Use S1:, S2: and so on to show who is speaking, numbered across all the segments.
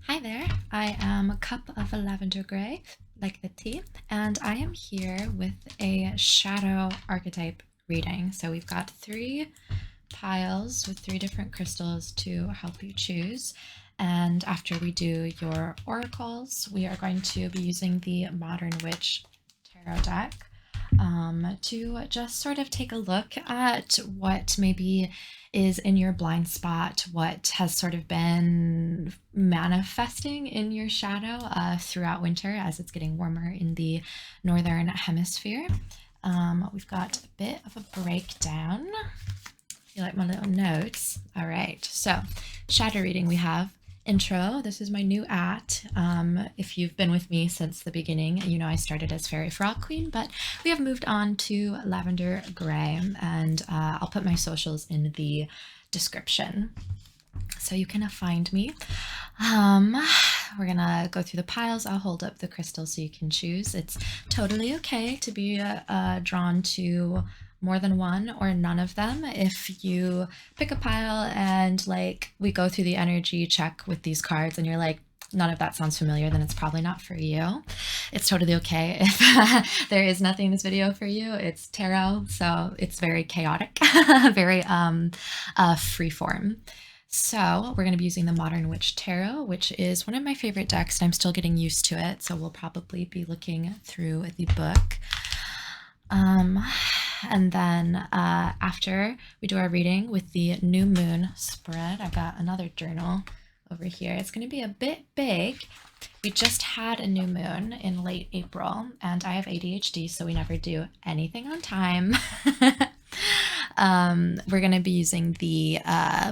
S1: Hi there, I am a cup of lavender gray, like the tea, and I am here with a shadow archetype reading. So we've got three piles with three different crystals to help you choose. And after we do your oracles, we are going to be using the Modern Witch tarot deck to just sort of take a look at what maybe is in your blind spot, what has sort of been manifesting in your shadow throughout winter as it's getting warmer in the northern hemisphere. We've got a bit of a breakdown. You like my little notes? All right, so shadow reading we have intro. This is my new if you've been with me since the beginning, you know I started as Fairy Frog Queen, but we have moved on to Lavender Gray, and I'll put my socials in the description so you can find me. We're gonna go through the piles. I'll hold up the crystals so you can choose. It's totally okay to be drawn to more than one or none of them. If you pick a pile and like we go through the energy check with these cards and you're like, none of that sounds familiar, then it's probably not for you. It's totally okay if there is nothing in this video for you. It's tarot, so it's very chaotic, very free form. So we're going to be using the Modern Witch Tarot, which is one of my favorite decks, and I'm still getting used to it. So we'll probably be looking through the book. And then after we do our reading with the new moon spread, I've got another journal over here. It's going to be a bit big. We just had a new moon in late April, and I have ADHD, so we never do anything on time. We're going to be using the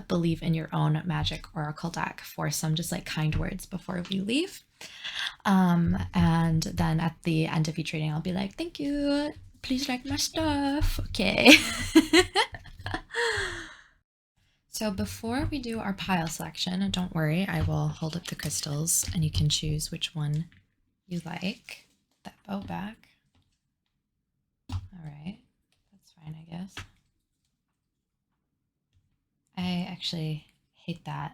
S1: Believe in Your Own Magic Oracle deck for some just like kind words before we leave. And then at the end of each reading, I'll be like, thank you. Please like my stuff. Okay. So before we do our pile selection, don't worry, I will hold up the crystals and you can choose which one you like. Put that bow back. All right, that's fine, I guess. I actually hate that.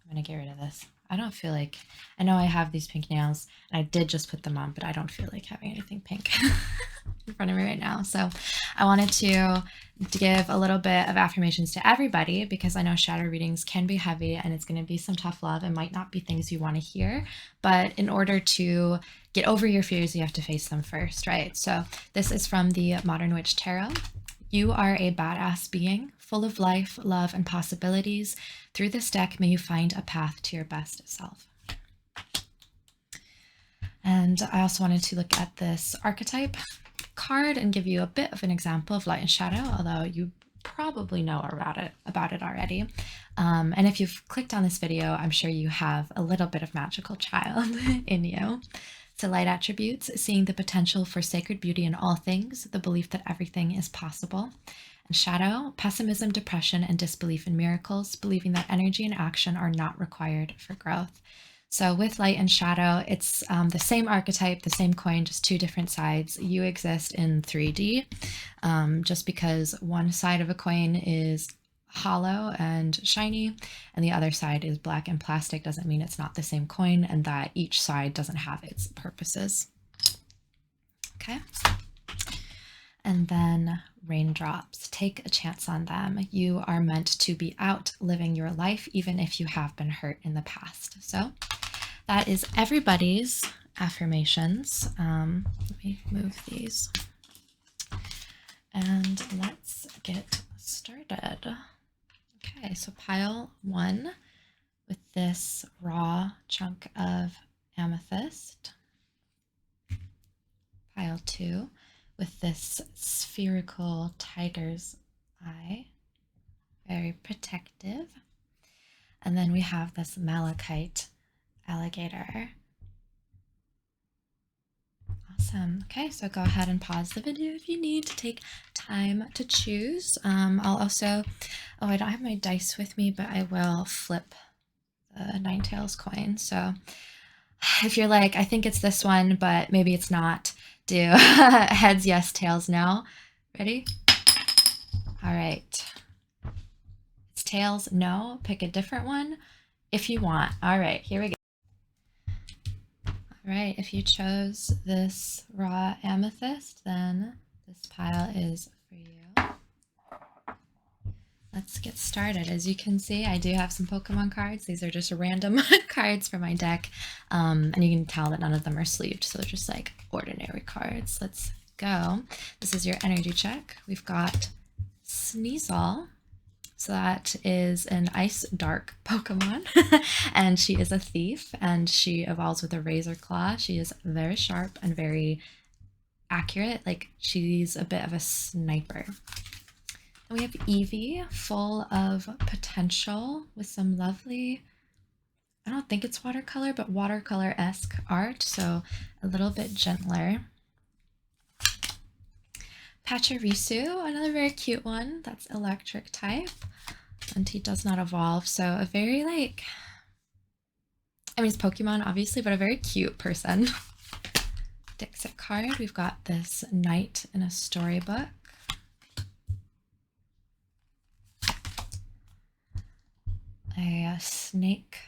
S1: I'm gonna get rid of this. I don't feel like, I know I have these pink nails and I did just put them on, but I don't feel like having anything pink in front of me right now. So I wanted to give a little bit of affirmations to everybody because I know shadow readings can be heavy and it's going to be some tough love. It might not be things you want to hear, but in order to get over your fears, you have to face them first, right? So this is from the Modern Witch Tarot. You are a badass being, full of life, love, and possibilities. Through this deck, may you find a path to your best self. And I also wanted to look at this archetype card and give you a bit of an example of light and shadow, although you probably know about it already. And if you've clicked on this video, I'm sure you have a little bit of magical child in you. So light attributes, seeing the potential for sacred beauty in all things, the belief that everything is possible. And shadow, pessimism, depression, and disbelief in miracles, believing that energy and action are not required for growth. So with light and shadow, it's the same archetype, the same coin, just two different sides. You exist in 3D. Just because one side of a coin is hollow and shiny and the other side is black and plastic doesn't mean it's not the same coin and that each side doesn't have its purposes. Okay. And then raindrops, take a chance on them. You are meant to be out living your life even if you have been hurt in the past. So that is everybody's affirmations. Let me move these and let's get started. Okay, so pile 1 with this raw chunk of amethyst. Pile 2 with this spherical tiger's eye, very protective. And then we have this malachite alligator. Awesome. Okay, so go ahead and pause the video if you need to take time to choose. I'll also, I don't have my dice with me, but I will flip the Nine Tails coin. So if you're like, I think it's this one, but maybe it's not, do heads yes, tails no. Ready? All right. It's tails no. Pick a different one if you want. All right, here we go. Right, if you chose this raw amethyst, then this pile is for you. Let's get started. As you can see, I do have some Pokemon cards. These are just random cards for my deck. And you can tell that none of them are sleeved, so they're just like ordinary cards. Let's go. This is your energy check. We've got Sneasel. So that is an Ice Dark Pokemon, and she is a thief, and she evolves with a Razor Claw. She is very sharp and very accurate, like she's a bit of a sniper. And we have Eevee, full of potential, with some lovely, I don't think it's watercolor, but watercolor-esque art, so a little bit gentler. Pachirisu, another very cute one. That's electric type, and he does not evolve, so a very like, I mean, it's Pokemon obviously, but a very cute person. Dixit card, we've got this Knight in a Storybook. A snake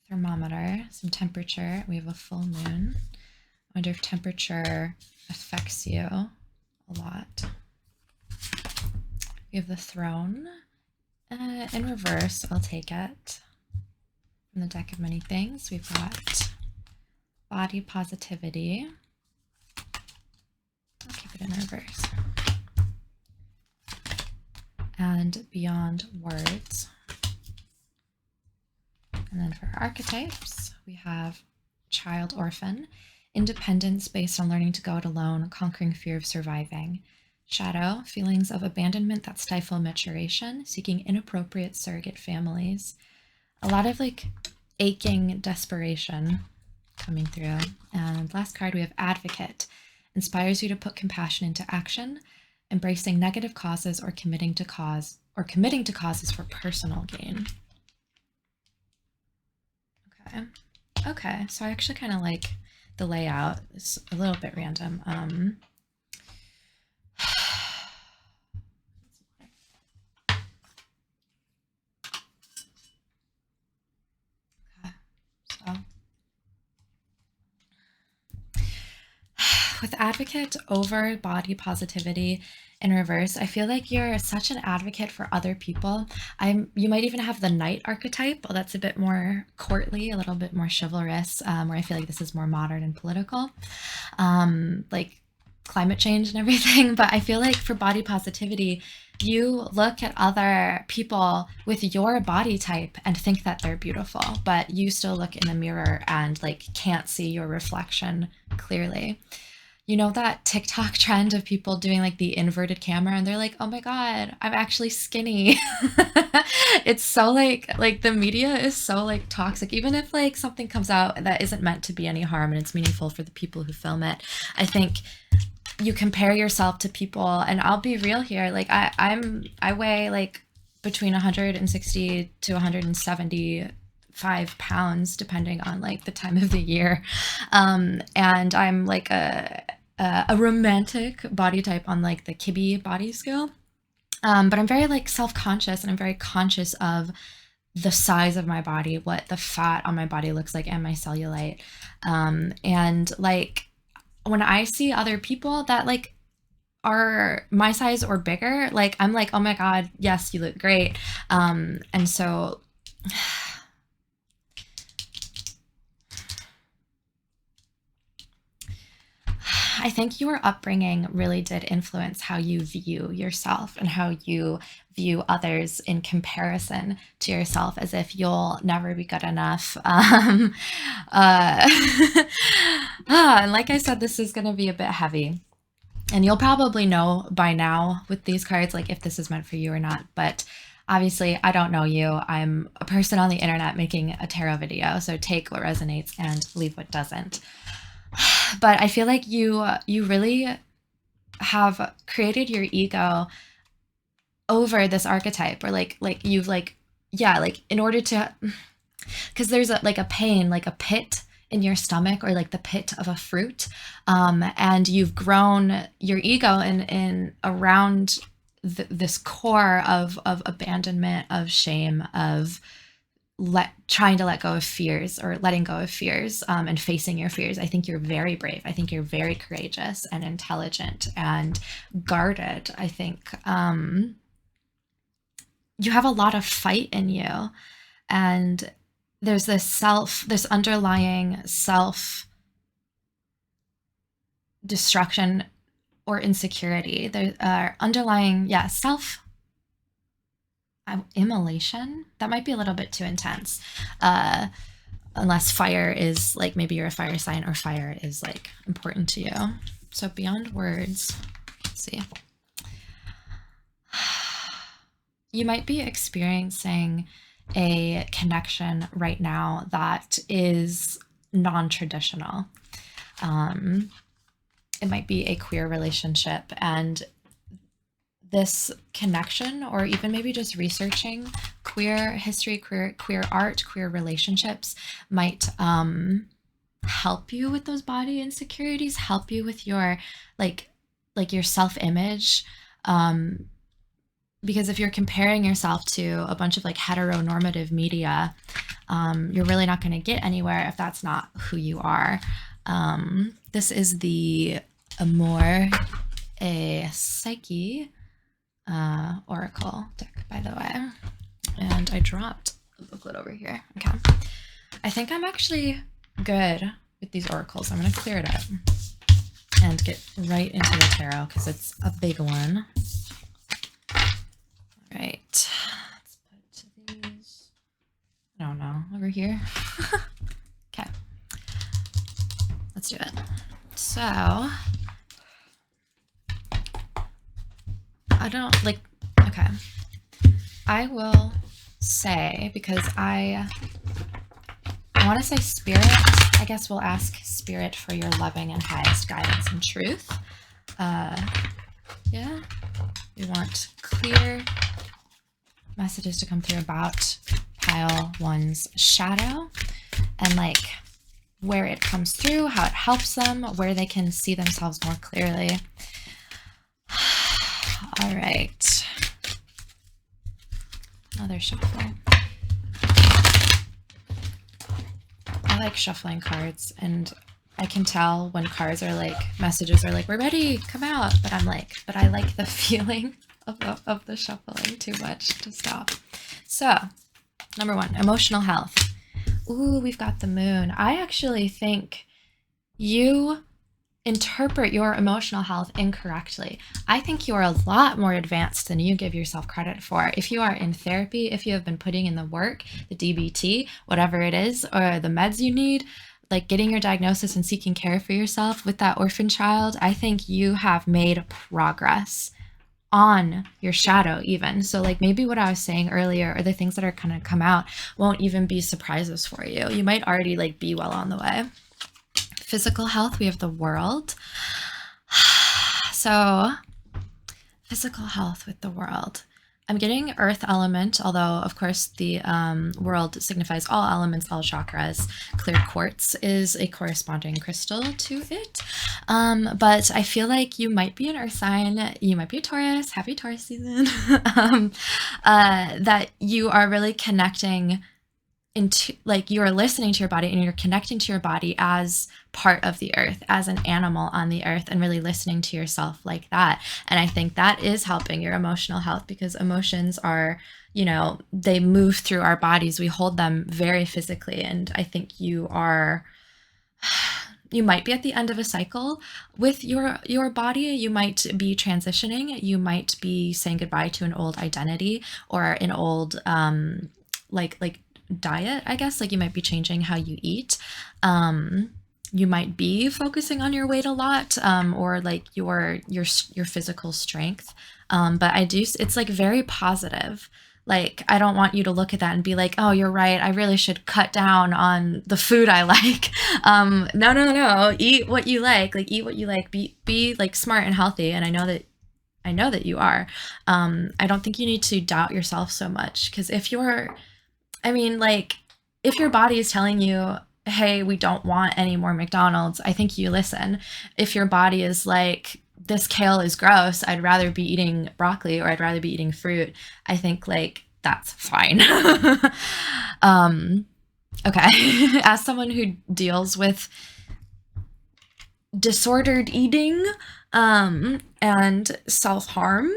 S1: thermometer, some temperature. We have a full moon. I wonder if temperature affects you a lot. We have the throne. In reverse, I'll take it. From the deck of many things, we've got body positivity. I'll keep it in reverse. And beyond words. And then for archetypes, we have child orphan, independence based on learning to go it alone, conquering fear of surviving. Shadow, feelings of abandonment that stifle maturation, seeking inappropriate surrogate families. A lot of like aching desperation coming through. And last card, we have advocate, inspires you to put compassion into action, embracing negative causes or committing to causes for personal gain. Okay, so I actually kind of like the layout. It's a little bit random. Okay, so with advocate over body positivity in reverse, I feel like you're such an advocate for other people. You might even have the knight archetype. Well, that's a bit more courtly, a little bit more chivalrous, where I feel like this is more modern and political, like climate change and everything. But I feel like for body positivity, you look at other people with your body type and think that they're beautiful, but you still look in the mirror and like can't see your reflection clearly. You know that TikTok trend of people doing like the inverted camera and they're like, oh my God, I'm actually skinny. It's so like the media is so like toxic. Even if like something comes out that isn't meant to be any harm and it's meaningful for the people who film it, I think you compare yourself to people, and I'll be real here. Like I weigh like between 160 to 175 pounds depending on like the time of the year, and I'm like a romantic body type on like the Kibbe body scale, but I'm very like self-conscious, and I'm very conscious of the size of my body, what the fat on my body looks like, and my cellulite, and like when I see other people that like are my size or bigger, like I'm like, oh my God, yes, you look great, and so I think your upbringing really did influence how you view yourself and how you view others in comparison to yourself, as if you'll never be good enough. And like I said, this is going to be a bit heavy. And you'll probably know by now with these cards, like if this is meant for you or not. But obviously, I don't know you. I'm a person on the internet making a tarot video. So take what resonates and leave what doesn't. But I feel like you really have created your ego over this archetype, or like you've like, yeah, like in order to, because there's like a pain, like a pit in your stomach, or like the pit of a fruit, and you've grown your ego in around this core of abandonment, of shame, of trying to let go of fears, or letting go of fears, and facing your fears. I think you're very brave. I think you're very courageous and intelligent and guarded. I think you have a lot of fight in you, and there's this underlying self destruction or insecurity. There are underlying, yeah, self immolation. That might be a little bit too intense. Unless fire is like, maybe you're a fire sign, or fire is like important to you. So beyond words, let's see. You might be experiencing a connection right now that is non-traditional. It might be a queer relationship, and this connection, or even maybe just researching queer history, queer art, queer relationships, might help you with those body insecurities, help you with your like your self-image. Because if you're comparing yourself to a bunch of like heteronormative media, you're really not going to get anywhere if that's not who you are. This is the Amor a Psyche Oracle deck, by the way. And I dropped a booklet over here. Okay. I think I'm actually good with these oracles. I'm going to clear it up and get right into the tarot because it's a big one. All right. Let's put these, I don't know, over here. Okay. Let's do it. So, I don't like, okay. I will say, because I want to say spirit, I guess we'll ask spirit for your loving and highest guidance and truth. Yeah, we want clear messages to come through about pile one's shadow, and like where it comes through, how it helps them, where they can see themselves more clearly. All right. Another shuffle. I like shuffling cards, and I can tell when cards are like, messages are like, we're ready, come out. But I'm like, but I like the feeling of the shuffling too much to stop. So, number one, emotional health. Ooh, we've got the moon. I actually think you interpret your emotional health incorrectly. I think you are a lot more advanced than you give yourself credit for. If you are in therapy, if you have been putting in the work, the DBT, whatever it is, or the meds you need, like getting your diagnosis and seeking care for yourself with that orphan child, I think you have made progress on your shadow even. So like maybe what I was saying earlier, or the things that are going to come out, won't even be surprises for you. You might already like be well on the way. Physical health, we have the world. So physical health with the world. I'm getting earth element, although of course the world signifies all elements, all chakras. Clear quartz is a corresponding crystal to it. But I feel like you might be an earth sign, you might be a Taurus, happy Taurus season, that you are really connecting into, like you're listening to your body and you're connecting to your body as part of the earth, as an animal on the earth, and really listening to yourself like that. And I think that is helping your emotional health, because emotions are, you know, they move through our bodies. We hold them very physically. And I think you might be at the end of a cycle with your body. You might be transitioning. You might be saying goodbye to an old identity, or an old like diet, I guess. Like you might be changing how you eat. You might be focusing on your weight a lot, or like your physical strength. But it's like very positive. Like, I don't want you to look at that and be like, oh, you're right, I really should cut down on the food I like. No. Eat what you like. Like, eat what you like. Be like smart and healthy. And I know that you are. I don't think you need to doubt yourself so much, because if your body is telling you, hey, we don't want any more McDonald's, I think you listen. If your body is like, this kale is gross, I'd rather be eating broccoli, or I'd rather be eating fruit, I think like that's fine. um, okay. As someone who deals with disordered eating and self-harm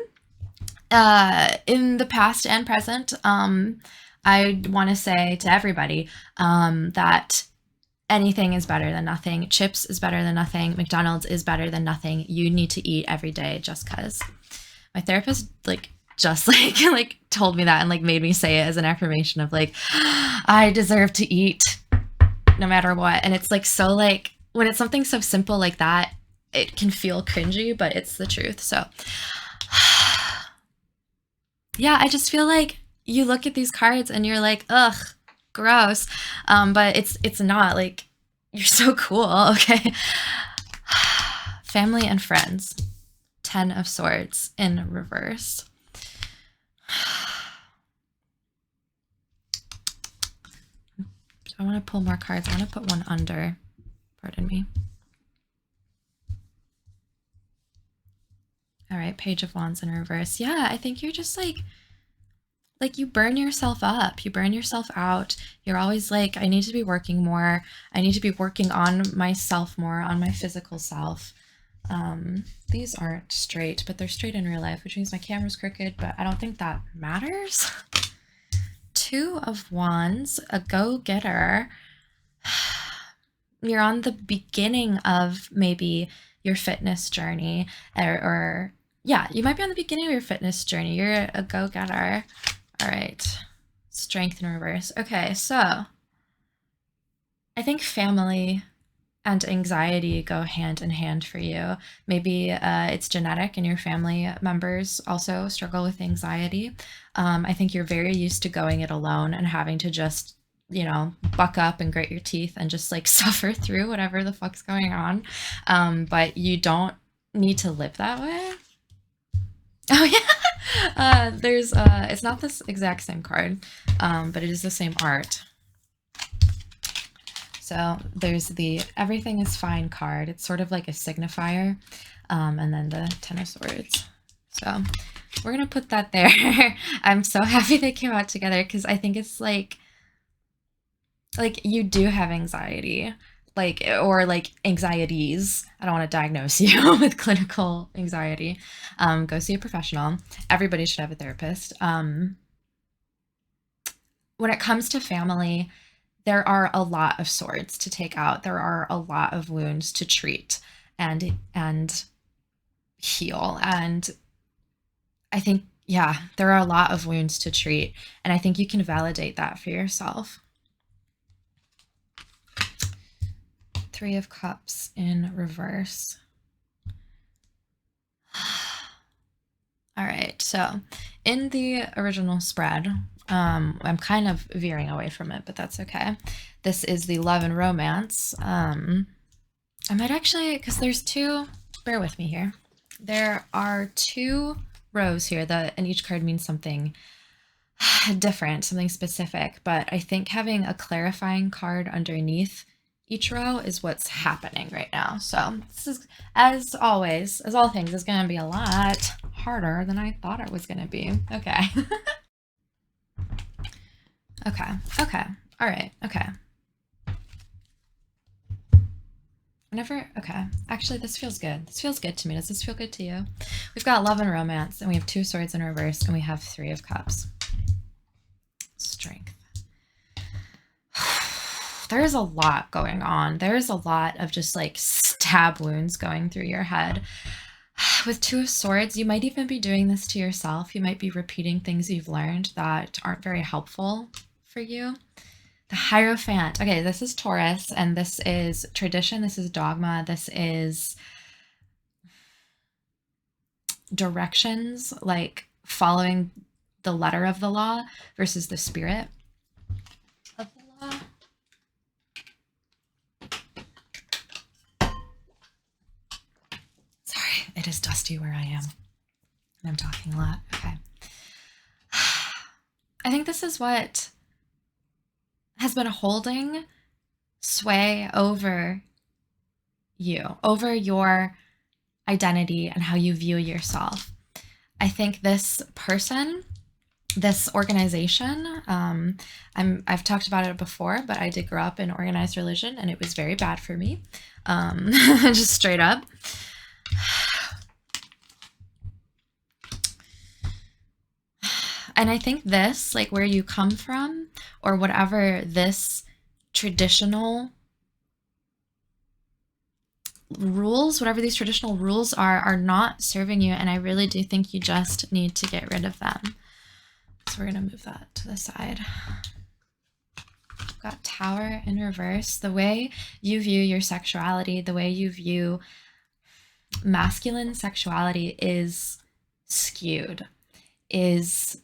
S1: in the past and present, I want to say to everybody that anything is better than nothing. Chips is better than nothing. McDonald's is better than nothing. You need to eat every day just because. My therapist just like told me that and like made me say it as an affirmation of like, I deserve to eat no matter what. And it's like, so like when it's something so simple like that, it can feel cringy, but it's the truth. So yeah, I just feel like you look at these cards and you're like, ugh, gross. But it's not like, you're so cool. Okay. Family and friends. 10 of Swords in reverse. I want to pull more cards. I want to put one under. Pardon me. All right, Page of Wands in reverse. Yeah, I think you're just like you burn yourself up. You burn yourself out. You're always like, I need to be working more. I need to be working on myself more, on my physical self. These aren't straight, but they're straight in real life, which means my camera's crooked, but I don't think that matters. 2 of Wands, a go-getter. You're on the beginning of maybe your fitness journey, or yeah, you might be on the beginning of your fitness journey. You're a go-getter. All right, Strength in reverse. Okay, so I think family and anxiety go hand in hand for you. Maybe it's genetic and your family members also struggle with anxiety. I think you're very used to going it alone and having to just, you know, buck up and grit your teeth and just like suffer through whatever the fuck's going on. But you don't need to live that way. Oh yeah. It's not this exact same card, but it is the same art. So there's the Everything is Fine card. It's sort of like a signifier. And then the 10 of Swords. So we're going to put that there. I'm so happy they came out together because I think it's like you do have anxiety, or anxieties. I don't want to diagnose you with clinical anxiety. Go see a professional. Everybody should have a therapist. When it comes to family, there are a lot of swords to take out. There are a lot of wounds to treat and heal. And I think, yeah, there are a lot of wounds to treat. And I think you can validate that for yourself. 3 of Cups in reverse. All right, so in the original spread, I'm kind of veering away from it, but that's okay. This is the Love and Romance. I might actually, because there's 2, bear with me here. There are 2 rows here and each card means something different, something specific, but I think having a clarifying card underneath each row is what's happening right now. So this is, as always, as all things, is going to be a lot harder than I thought it was going to be. Okay. Okay. All right. Okay. Okay. Actually, this feels good. This feels good to me. Does this feel good to you? We've got Love and Romance, and we have 2 Swords in reverse, and we have 3 of Cups. Strength. There's a lot going on. There's a lot of just like stab wounds going through your head. With 2 of Swords, you might even be doing this to yourself. You might be repeating things you've learned that aren't very helpful for you. The Hierophant. Okay, this is Taurus, and this is tradition. This is dogma. This is directions, like following the letter of the law versus the spirit of the law. Sorry, it is dusty where I am. And I'm talking a lot. Okay. I think this is what has been holding sway over you, over your identity and how you view yourself. I think this person this organization. I've talked about it before, but I did grow up in organized religion, and it was very bad for me, just straight up. And I think this, like where you come from, or whatever this traditional rules, whatever these traditional rules are not serving you. And I really do think you just need to get rid of them. So we're going to move that to the side. Got Tower in reverse. The way you view your sexuality, the way you view masculine sexuality is skewed, is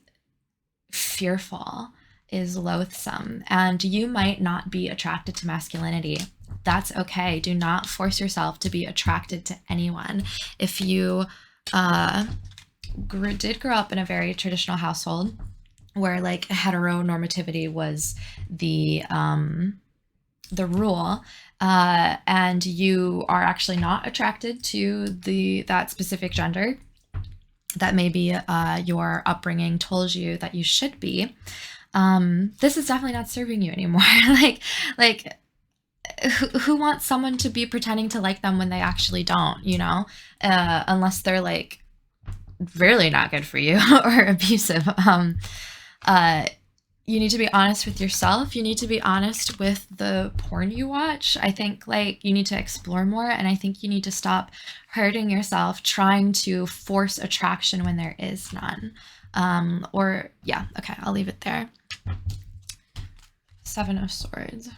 S1: fearful, is loathsome, and you might not be attracted to masculinity. That's okay. Do not force yourself to be attracted to anyone. If you did grow up in a very traditional household where like heteronormativity was the rule, and you are actually not attracted to that specific gender that maybe your upbringing told you that you should be, this is definitely not serving you anymore. like who wants someone to be pretending to like them when they actually don't, you know, unless they're like really not good for you or abusive. You need to be honest with yourself. You need to be honest with the porn you watch. I think like you need to explore more, and I think you need to stop hurting yourself trying to force attraction when there is none. Or yeah, okay, I'll leave it there. Seven of Swords.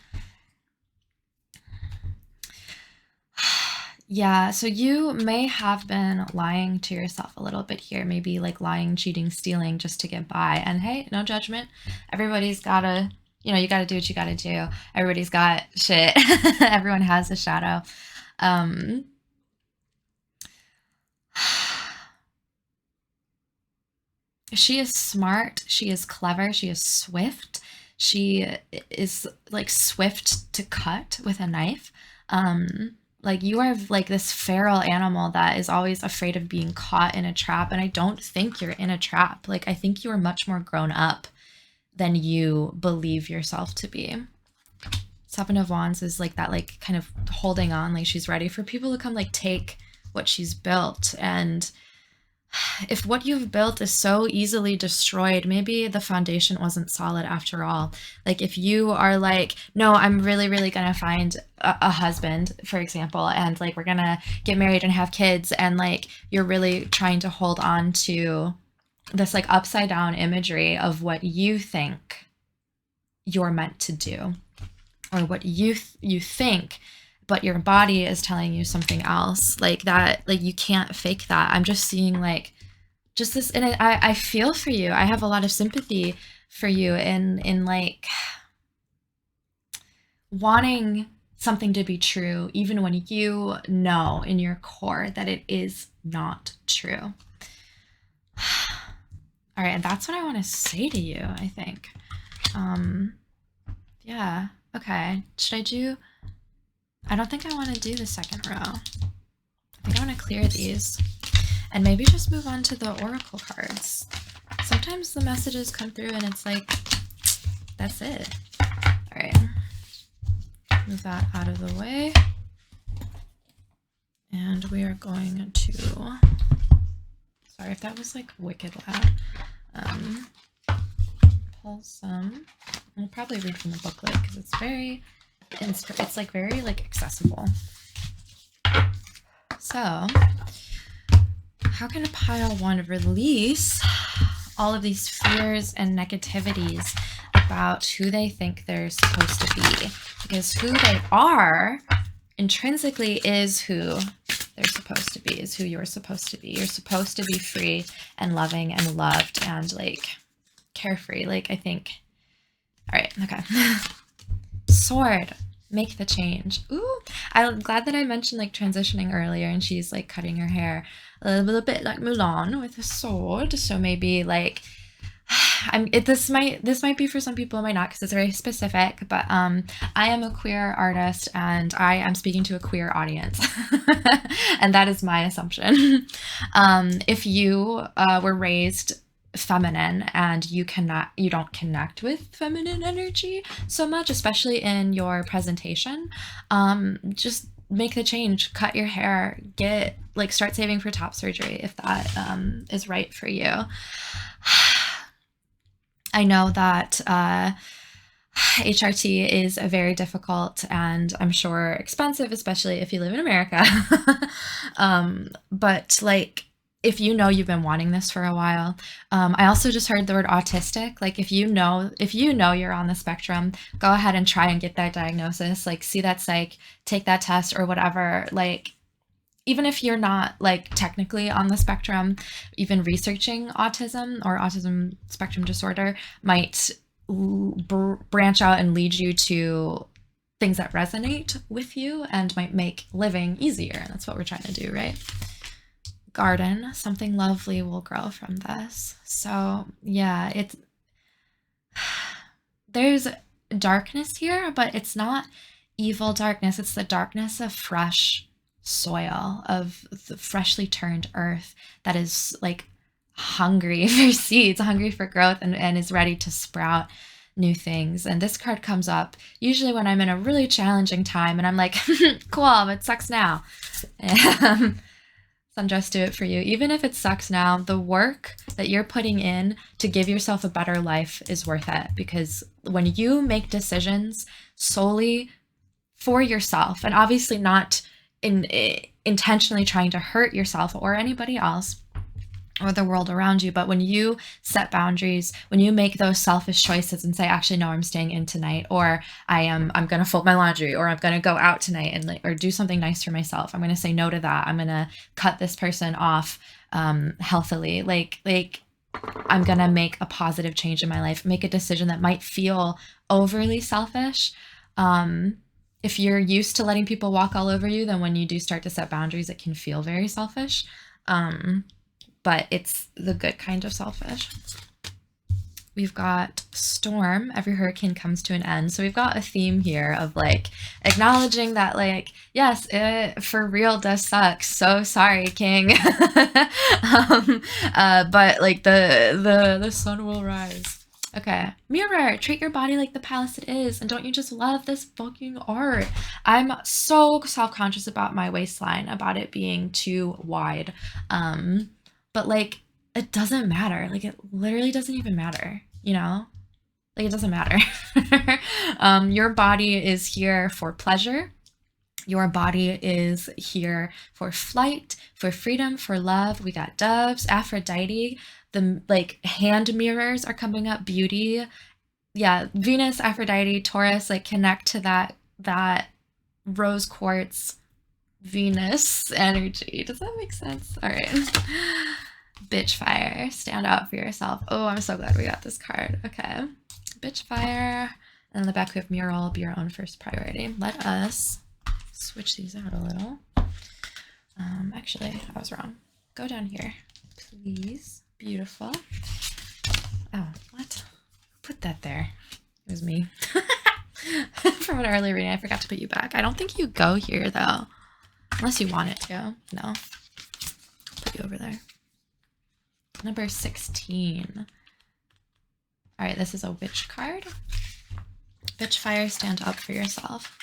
S1: Yeah, so you may have been lying to yourself a little bit here, maybe like lying, cheating, stealing just to get by. And hey, no judgment. Everybody's gotta, you know, you gotta do what you gotta do. Everybody's got shit. Everyone has a shadow. She is smart. She is clever. She is swift. She is like swift to cut with a knife. Like you are like this feral animal that is always afraid of being caught in a trap. And I don't think you're in a trap. Like I think you are much more grown up than you believe yourself to be. Seven of Wands is like that, like kind of holding on, like she's ready for people to come like take what she's built. And if what you've built is so easily destroyed, maybe the foundation wasn't solid after all. Like if you are like, no, I'm really, really gonna find a husband, for example, and like we're gonna get married and have kids, and like you're really trying to hold on to this like upside down imagery of what you think you're meant to do, or what you think, but your body is telling you something else, like that, like you can't fake that. I'm just seeing like just this, and I feel for you. I have a lot of sympathy for you in like wanting something to be true, even when you know in your core that it is not true. All right, and that's what I want to say to you, I think. Yeah, okay. Should I do... I don't think I want to do the second row. I think I want to clear these and maybe just move on to the oracle cards. Sometimes the messages come through and it's like, that's it. All right, move that out of the way. And we are going to, sorry if that was like wicked loud. Pull some. I'll probably read from the booklet because it's very it's like very like accessible. So how can a pile one release all of these fears and negativities about who they think they're supposed to be? Because who they are intrinsically is who they're supposed to be, is who you're supposed to be. You're supposed to be free and loving and loved and like carefree. Like I think, all right, okay. Sword, make the change. Ooh, I'm glad that I mentioned like transitioning earlier, and she's like cutting her hair a little bit like Mulan with a sword. So maybe like this might be for some people, it might not, because it's very specific, but I am a queer artist and I am speaking to a queer audience. And that is my assumption. If you were raised feminine and you don't connect with feminine energy so much, especially in your presentation, just make the change, cut your hair, get like start saving for top surgery if that is right for you. I know that HRT is a very difficult and I'm sure expensive, especially if you live in America. But like, if you know you've been wanting this for a while, I also just heard the word autistic. Like, if you know you're on the spectrum, go ahead and try and get that diagnosis. Like, see that psych, take that test or whatever. Like, even if you're not like technically on the spectrum, even researching autism or autism spectrum disorder might branch out and lead you to things that resonate with you and might make living easier. That's what we're trying to do, right? Garden, something lovely will grow from this. So yeah, there's darkness here, but it's not evil darkness. It's the darkness of fresh soil, of the freshly turned earth that is like hungry for seeds, hungry for growth, and is ready to sprout new things. And this card comes up usually when I'm in a really challenging time and I'm like, cool, it sucks now. Sundress, do it for you. Even if it sucks now, the work that you're putting in to give yourself a better life is worth it, because when you make decisions solely for yourself, and obviously not intentionally trying to hurt yourself or anybody else or the world around you, but when you set boundaries, when you make those selfish choices and say, actually, no, I'm staying in tonight, or I'm going to fold my laundry, or I'm going to go out tonight and or do something nice for myself. I'm going to say no to that. I'm going to cut this person off healthily. Like I'm going to make a positive change in my life, make a decision that might feel overly selfish. If you're used to letting people walk all over you, then when you do start to set boundaries, it can feel very selfish. But it's the good kind of selfish. We've got storm. Every hurricane comes to an end. So we've got a theme here of like acknowledging that, like, yes, it for real does suck. So sorry, King. But like the sun will rise. Okay, mirror, treat your body like the palace it is, and don't you just love this fucking art? I'm so self-conscious about my waistline, about it being too wide. But like, it doesn't matter. Like, it literally doesn't even matter, you know? Like, it doesn't matter. Your body is here for pleasure. Your body is here for flight, for freedom, for love. We got doves, Aphrodite. The like hand mirrors are coming up. Beauty. Yeah, Venus, Aphrodite, Taurus, like connect to that rose quartz Venus energy. Does that make sense? All right. Bitch fire. Stand up for yourself. Oh, I'm so glad we got this card. Okay. Bitch fire. And on the back we have mural. Be your own first priority. Let us switch these out a little. Actually, I was wrong. Go down here, please. Beautiful. Oh, what? Put that there. It was me. From an earlier reading, I forgot to put you back. I don't think you go here, though. Unless you want it to. No. Put you over there. Number 16. All right, this is a witch card. Bitch fire, stand up for yourself.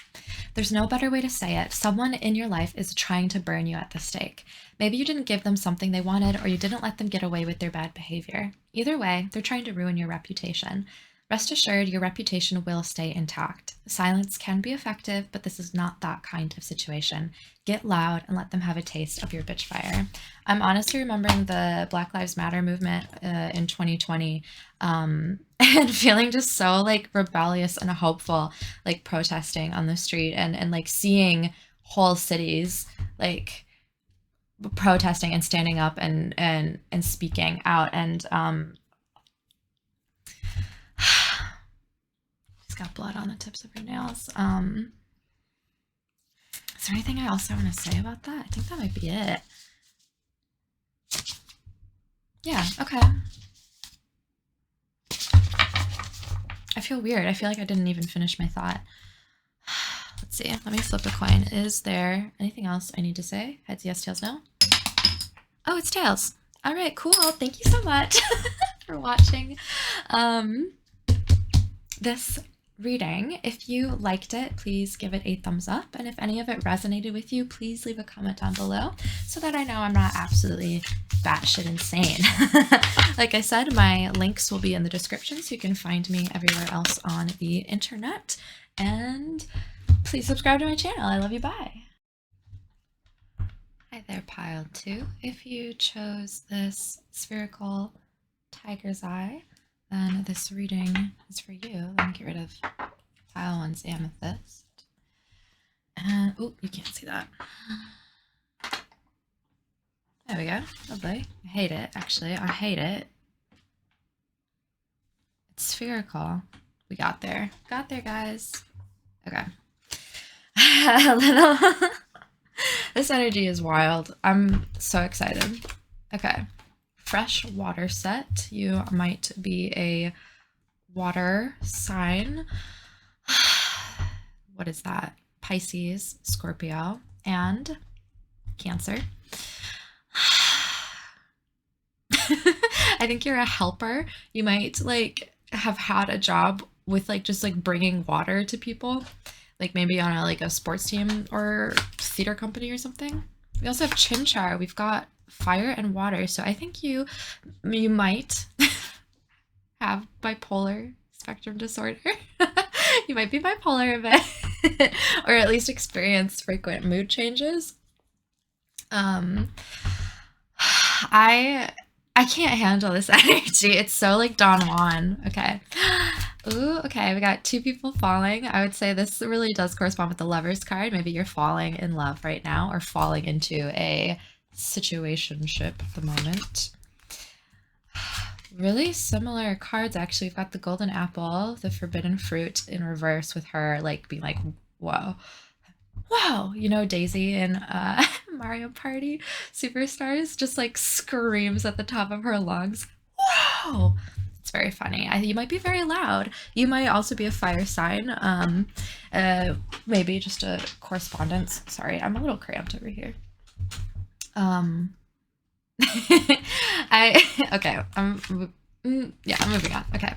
S1: There's no better way to say it. Someone in your life is trying to burn you at the stake. Maybe you didn't give them something they wanted, or you didn't let them get away with their bad behavior. Either way, they're trying to ruin your reputation. Rest assured, your reputation will stay intact. Silence can be effective, but this is not that kind of situation. Get loud and let them have a taste of your bitch fire. I'm honestly remembering the Black Lives Matter movement in 2020 and feeling just so like rebellious and hopeful, like protesting on the street and like seeing whole cities like protesting and standing up and speaking out. And she's got blood on the tips of her nails. Is there anything I also want to say about that? I think that might be it. Yeah, okay. I feel weird. I feel like I didn't even finish my thought. Let's see. Let me flip a coin. Is there anything else I need to say? Heads, yes, tails, no? Oh, it's tails. All right, cool. Thank you so much. for watching um, this reading. If you liked it, please give it a thumbs up. And if any of it resonated with you, please leave a comment down below so that I know I'm not absolutely batshit insane. Like I said, my links will be in the description so you can find me everywhere else on the internet. And please subscribe to my channel. I love you. Bye. Hi there, pile 2. If you chose this spherical tiger's eye, then this reading is for you. Let me get rid of pile 1's amethyst. And, oh, you can't see that. There we go. Lovely. I hate it, actually. I hate it. It's spherical. We got there. Got there, guys. Okay. This energy is wild. I'm so excited. Okay. Fresh water set. You might be a water sign. What is that? Pisces, Scorpio, and Cancer. I think you're a helper. You might like have had a job with like just like bringing water to people, like maybe on a sports team or theater company or something. We also have Chinchar. We've got fire and water, so I think you might have bipolar spectrum disorder. You might be bipolar a bit, or at least experience frequent mood changes. I can't handle this energy. It's so like Don Juan. Okay. Ooh, okay. We got 2 people falling. I would say this really does correspond with the Lover's card. Maybe you're falling in love right now or falling into a situationship at the moment. Really similar cards, actually. We've got the golden apple, the forbidden fruit in reverse with her like being like, whoa. Whoa, you know, Daisy in Mario Party Superstars just like screams at the top of her lungs. Whoa! It's very funny. You might be very loud. You might also be a fire sign. Maybe just a correspondence. Sorry, I'm a little cramped over here. Okay, I'm moving on. Okay,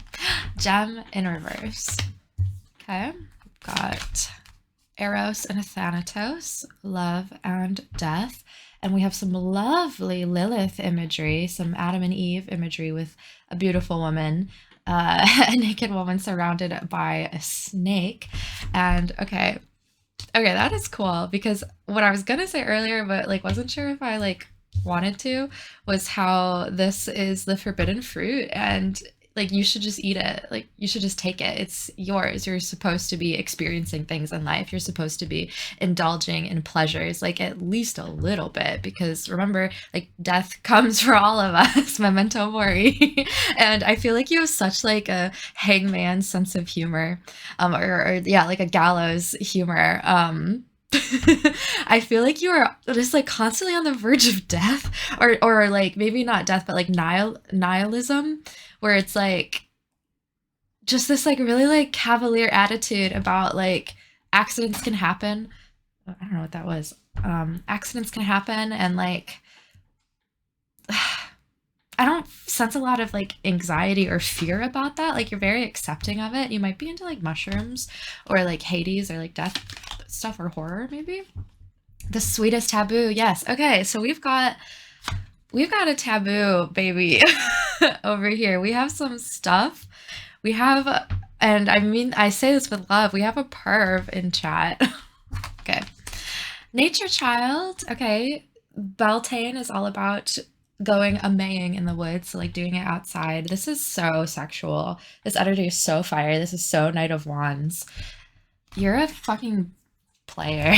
S1: gem in reverse. Okay, we've got Eros and Thanatos, love and death. And we have some lovely Lilith imagery, some Adam and Eve imagery with a beautiful woman, a naked woman surrounded by a snake. And okay, that is cool, because what I was gonna say earlier, but like wasn't sure if I like wanted to, was how this is the forbidden fruit and like you should just eat it. Like you should just take it. It's yours. You're supposed to be experiencing things in life. You're supposed to be indulging in pleasures, like at least a little bit, because remember, like death comes for all of us. Memento mori. And I feel like you have such like a hangman sense of humor, or yeah, like a gallows humor. I feel like you are just like constantly on the verge of death, or like maybe not death, but like nihilism, where it's like just this like really like cavalier attitude about like accidents can happen. I don't know what that was. Accidents can happen, and like I don't sense a lot of like anxiety or fear about that. Like you're very accepting of it. You might be into like mushrooms or like Hades or like death stuff or horror maybe. The sweetest taboo. Yes. Okay. So we've got a taboo, baby, over here. We have some stuff. We have, and I mean, I say this with love, we have a perv in chat. Okay. Nature child. Okay. Beltane is all about going a-maying in the woods, so like doing it outside. This is so sexual. This energy is so fire. This is so Knight of Wands. You're a fucking player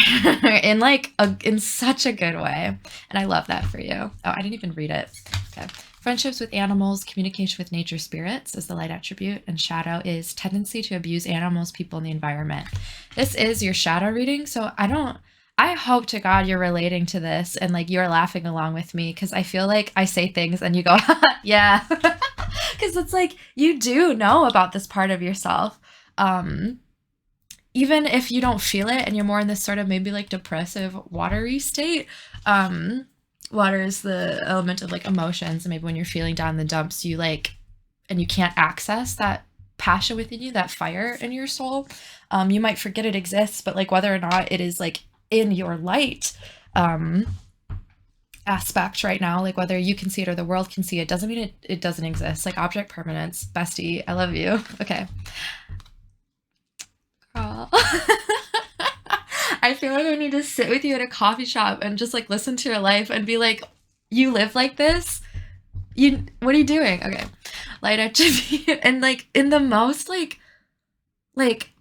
S1: in like in such a good way, and I love that for you. Oh, I didn't even read it. Okay. Friendships with animals, communication with nature spirits is the light attribute, and shadow is tendency to abuse animals, people, and the environment. This is your shadow reading, so I hope to God you're relating to this and like you're laughing along with me, because I feel like I say things and you go, yeah, because it's like you do know about this part of yourself. Even if you don't feel it and you're more in this sort of maybe like depressive watery state. Water is the element of like emotions, and maybe when you're feeling down in the dumps, you like and you can't access that passion within you, that fire in your soul, you might forget it exists, but like whether or not it is like in your light aspect right now, like whether you can see it or the world can see it, doesn't mean it doesn't exist. Like object permanence, bestie, I love you. Okay. Girl. I feel like I need to sit with you at a coffee shop and just like listen to your life and be like, you live like this? What are you doing? Okay. Light attribute and like in the most like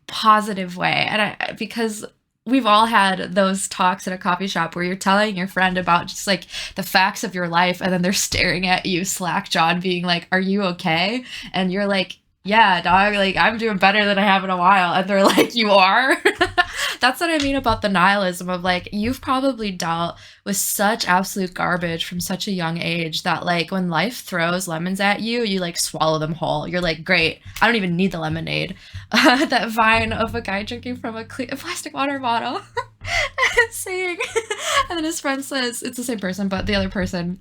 S1: positive way. And because we've all had those talks at a coffee shop where you're telling your friend about just like the facts of your life and then they're staring at you slack-jawed being like, are you okay? And you're like, yeah, dog, like I'm doing better than I have in a while. And they're like, you are? That's what I mean about the nihilism of like, you've probably dealt with such absolute garbage from such a young age that like when life throws lemons at you, you like swallow them whole. You're like, great, I don't even need the lemonade. That vine of a guy drinking from a plastic water bottle saying, and then his friend says, it's the same person, but the other person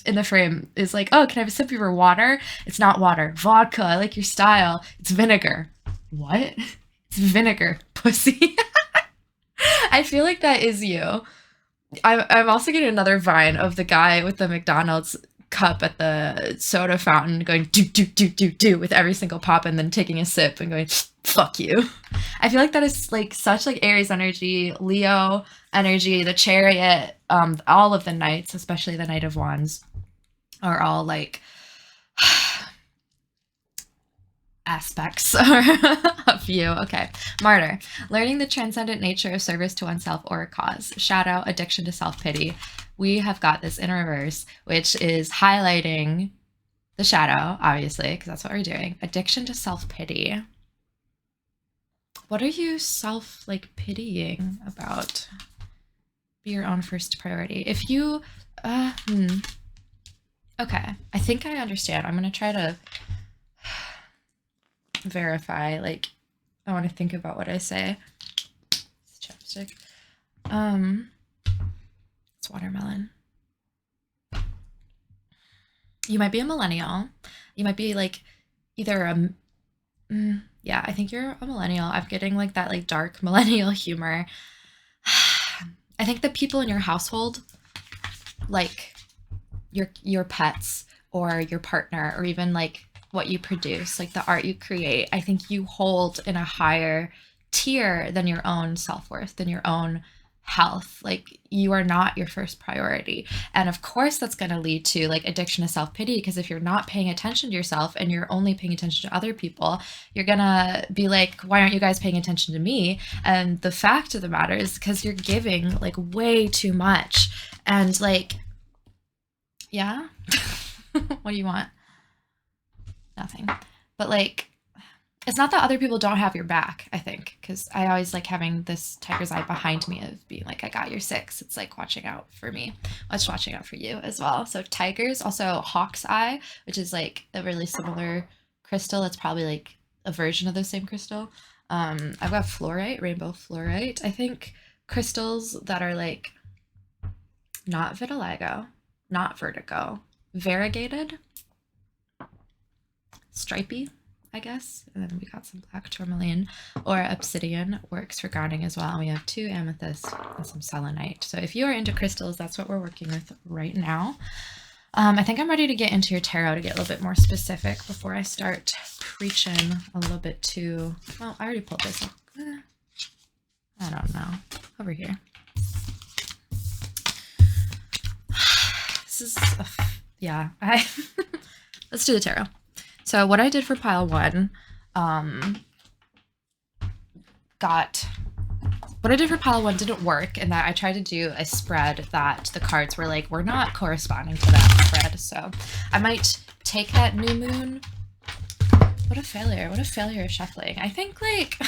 S1: in the frame is like, oh, can I have a sip of your water? It's not water. Vodka. I like your style. It's vinegar. What? It's vinegar, pussy. I feel like that is you. I'm also getting another vine of the guy with the McDonald's cup at the soda fountain going do do do do do with every single pop and then taking a sip and going fuck you. I feel like that is like such like Aries energy, Leo energy, the Chariot, all of the knights, especially the Knight of Wands, are all like aspects of you. Okay. Martyr. Learning the transcendent nature of service to oneself or a cause. Shadow. Addiction to self-pity. We have got this in reverse, which is highlighting the shadow, obviously, because that's what we're doing. Addiction to self-pity. What are you pitying about? Be your own first priority. If you, okay. I think I understand. I'm going to try to verify, like, I want to think about what I say. It's chapstick. It's watermelon. You might be a millennial. You might be like either a, yeah, I think you're a millennial. I'm getting like that like dark millennial humor. I think the people in your household, like your pets or your partner or even like what you produce, like the art you create, I think you hold in a higher tier than your own self-worth, than your own health. Like you are not your first priority. And of course that's going to lead to like addiction to self-pity, because if you're not paying attention to yourself and you're only paying attention to other people, you're gonna be like, why aren't you guys paying attention to me? And the fact of the matter is because you're giving like way too much. And like, yeah. What do you want? Nothing. But like, it's not that other people don't have your back, I think, because I always like having this tiger's eye behind me of being like, I got your six. It's like watching out for me. I was watching out for you as well. So tigers, also hawk's eye, which is like a really similar crystal. It's probably like a version of the same crystal. I've got fluorite, rainbow fluorite. I think crystals that are like not vitiligo, not vertigo, variegated, stripy, I guess. And then we got some black tourmaline or obsidian works for grounding as well. And we have 2 amethyst and some selenite. So if you are into crystals, that's what we're working with right now. I think I'm ready to get into your tarot to get a little bit more specific before I start preaching a little bit too. Well, I already pulled this up. I don't know. Over here. This is, yeah, let's do the tarot. So what I did for pile 1, what I did for pile 1 didn't work, in that I tried to do a spread that the cards were like, we're not corresponding to that spread. So I might take that new moon. What a failure. What a failure of shuffling. I think like,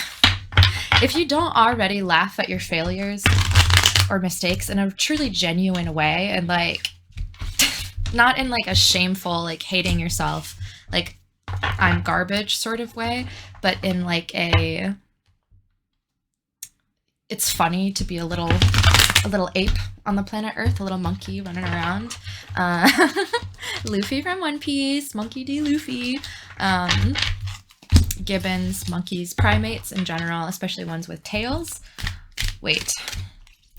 S1: if you don't already laugh at your failures or mistakes in a truly genuine way, and like, not in like a shameful, like hating yourself, like I'm garbage sort of way, but in like a, it's funny to be a little ape on the planet Earth, a little monkey running around. Luffy from One Piece, Monkey D. Luffy. Um, gibbons, monkeys, primates in general, especially ones with tails. Wait.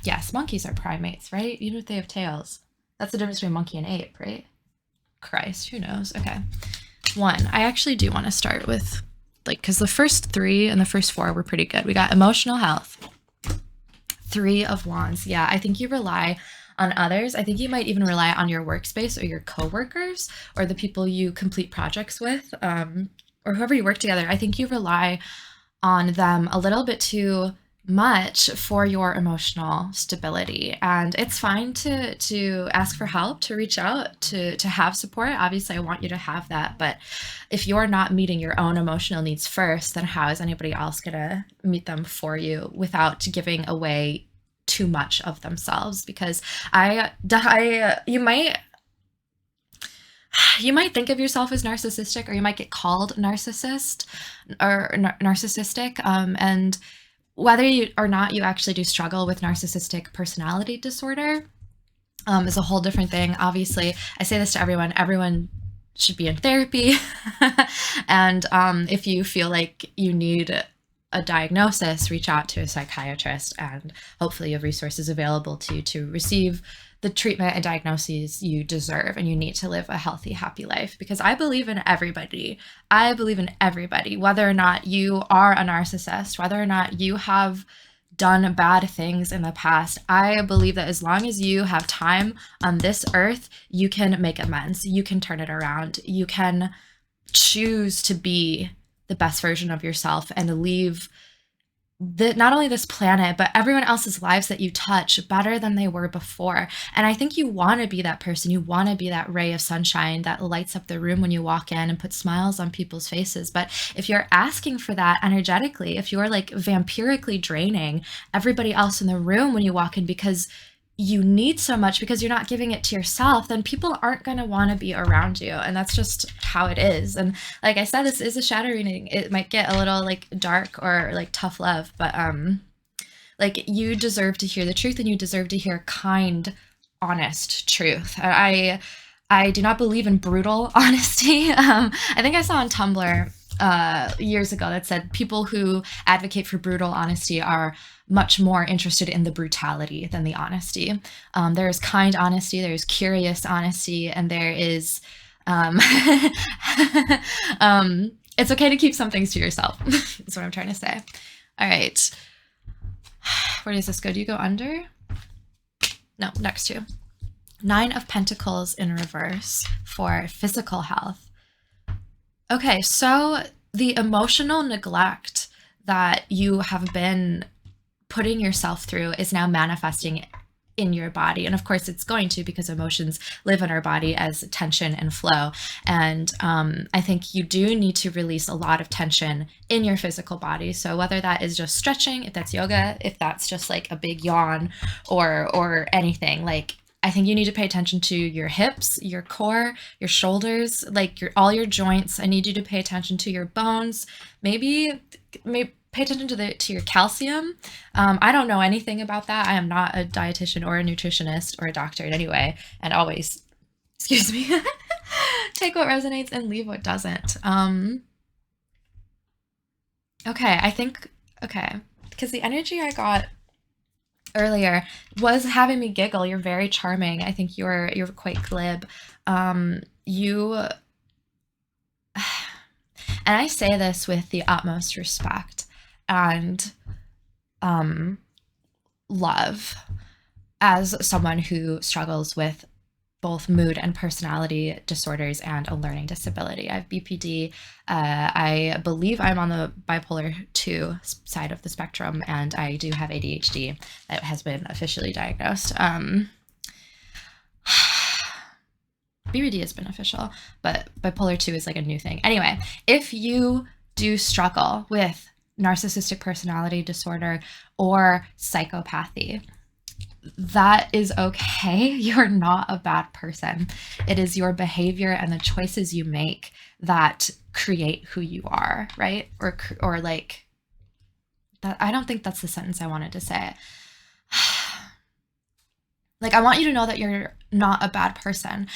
S1: Yes, monkeys are primates, right? Even if they have tails. That's the difference between monkey and ape, right? Christ, who knows? Okay. One, I actually do want to start with, like, because the first three and the first four were pretty good. We got emotional health, 3 of Wands. Yeah, I think you rely on others. I think you might even rely on your workspace or your coworkers or the people you complete projects with, or whoever you work together. I think you rely on them a little bit too much for your emotional stability, and it's fine to ask for help, to reach out, to have support. Obviously I want you to have that, but if you're not meeting your own emotional needs first, then how is anybody else gonna meet them for you without giving away too much of themselves? Because you might think of yourself as narcissistic, or you might get called narcissist or narcissistic, and whether you or not you actually do struggle with narcissistic personality disorder, is a whole different thing. Obviously, I say this to everyone. Everyone should be in therapy. And if you feel like you need a diagnosis, reach out to a psychiatrist, and hopefully you have resources available to you to receive the treatment and diagnoses you deserve, and you need to live a healthy, happy life. Because I believe in everybody. I believe in everybody, whether or not you are a narcissist, whether or not you have done bad things in the past. I believe that as long as you have time on this earth, you can make amends. You can turn it around. You can choose to be the best version of yourself and leave not only this planet, but everyone else's lives that you touch better than they were before. And I think you want to be that person. You want to be that ray of sunshine that lights up the room when you walk in and puts smiles on people's faces. But if you're asking for that energetically, if you're like vampirically draining everybody else in the room when you walk in because you need so much, because you're not giving it to yourself, then people aren't going to want to be around you. And that's just how it is. And like I said, this is a shadow reading. It might get a little like dark or like tough love, but like you deserve to hear the truth, and you deserve to hear kind, honest truth. I do not believe in brutal honesty. I think I saw on Tumblr years ago that said people who advocate for brutal honesty are much more interested in the brutality than the honesty. There is kind honesty, there is curious honesty, and there is it's okay to keep some things to yourself. That's what I'm trying to say. All right, where does this go? Do you go under? No, next to. 9 of Pentacles in reverse for physical health. Okay, so the emotional neglect that you have been putting yourself through is now manifesting in your body. And of course it's going to, because emotions live in our body as tension and flow. And I think you do need to release a lot of tension in your physical body. So whether that is just stretching, if that's yoga, if that's just like a big yawn or anything, like I think you need to pay attention to your hips, your core, your shoulders, like all your joints. I need you to pay attention to your bones. Maybe pay attention to your calcium. I don't know anything about that. I am not a dietitian or a nutritionist or a doctor in any way. And always, excuse me, take what resonates and leave what doesn't. Okay, because the energy I got earlier was having me giggle. You're very charming. I think you're quite glib. And I say this with the utmost respect and love, as someone who struggles with both mood and personality disorders and a learning disability. I have BPD. I believe I'm on the bipolar 2 side of the spectrum, and I do have ADHD that has been officially diagnosed. BPD is beneficial, but bipolar 2 is like a new thing. Anyway, if you do struggle with narcissistic personality disorder or psychopathy, that is okay. You're not a bad person. It is your behavior and the choices you make that create who you are, right? Or like that. I don't think that's the sentence I wanted to say. Like, I want you to know that you're not a bad person.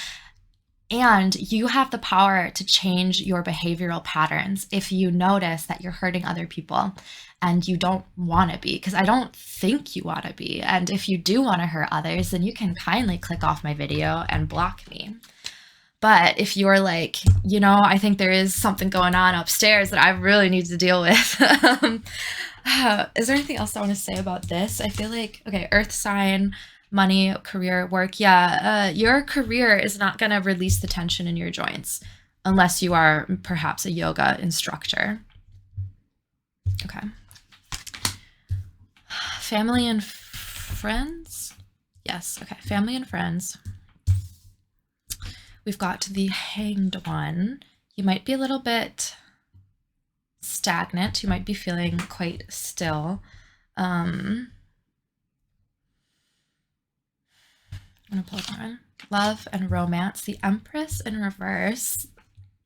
S1: And you have the power to change your behavioral patterns if you notice that you're hurting other people and you don't want to be, because I don't think you want to be. And if you do want to hurt others, then you can kindly click off my video and block me. But if you're like, I think there is something going on upstairs that I really need to deal with. Is there anything else I want to say about this? I feel like, okay, earth sign, money, career, work. Yeah, your career is not going to release the tension in your joints unless you are perhaps a yoga instructor. Okay. Family and friends? Yes, okay, family and friends. We've got the Hanged One. You might be a little bit stagnant. You might be feeling quite still. I'm gonna pull one. Love and romance. The Empress in reverse.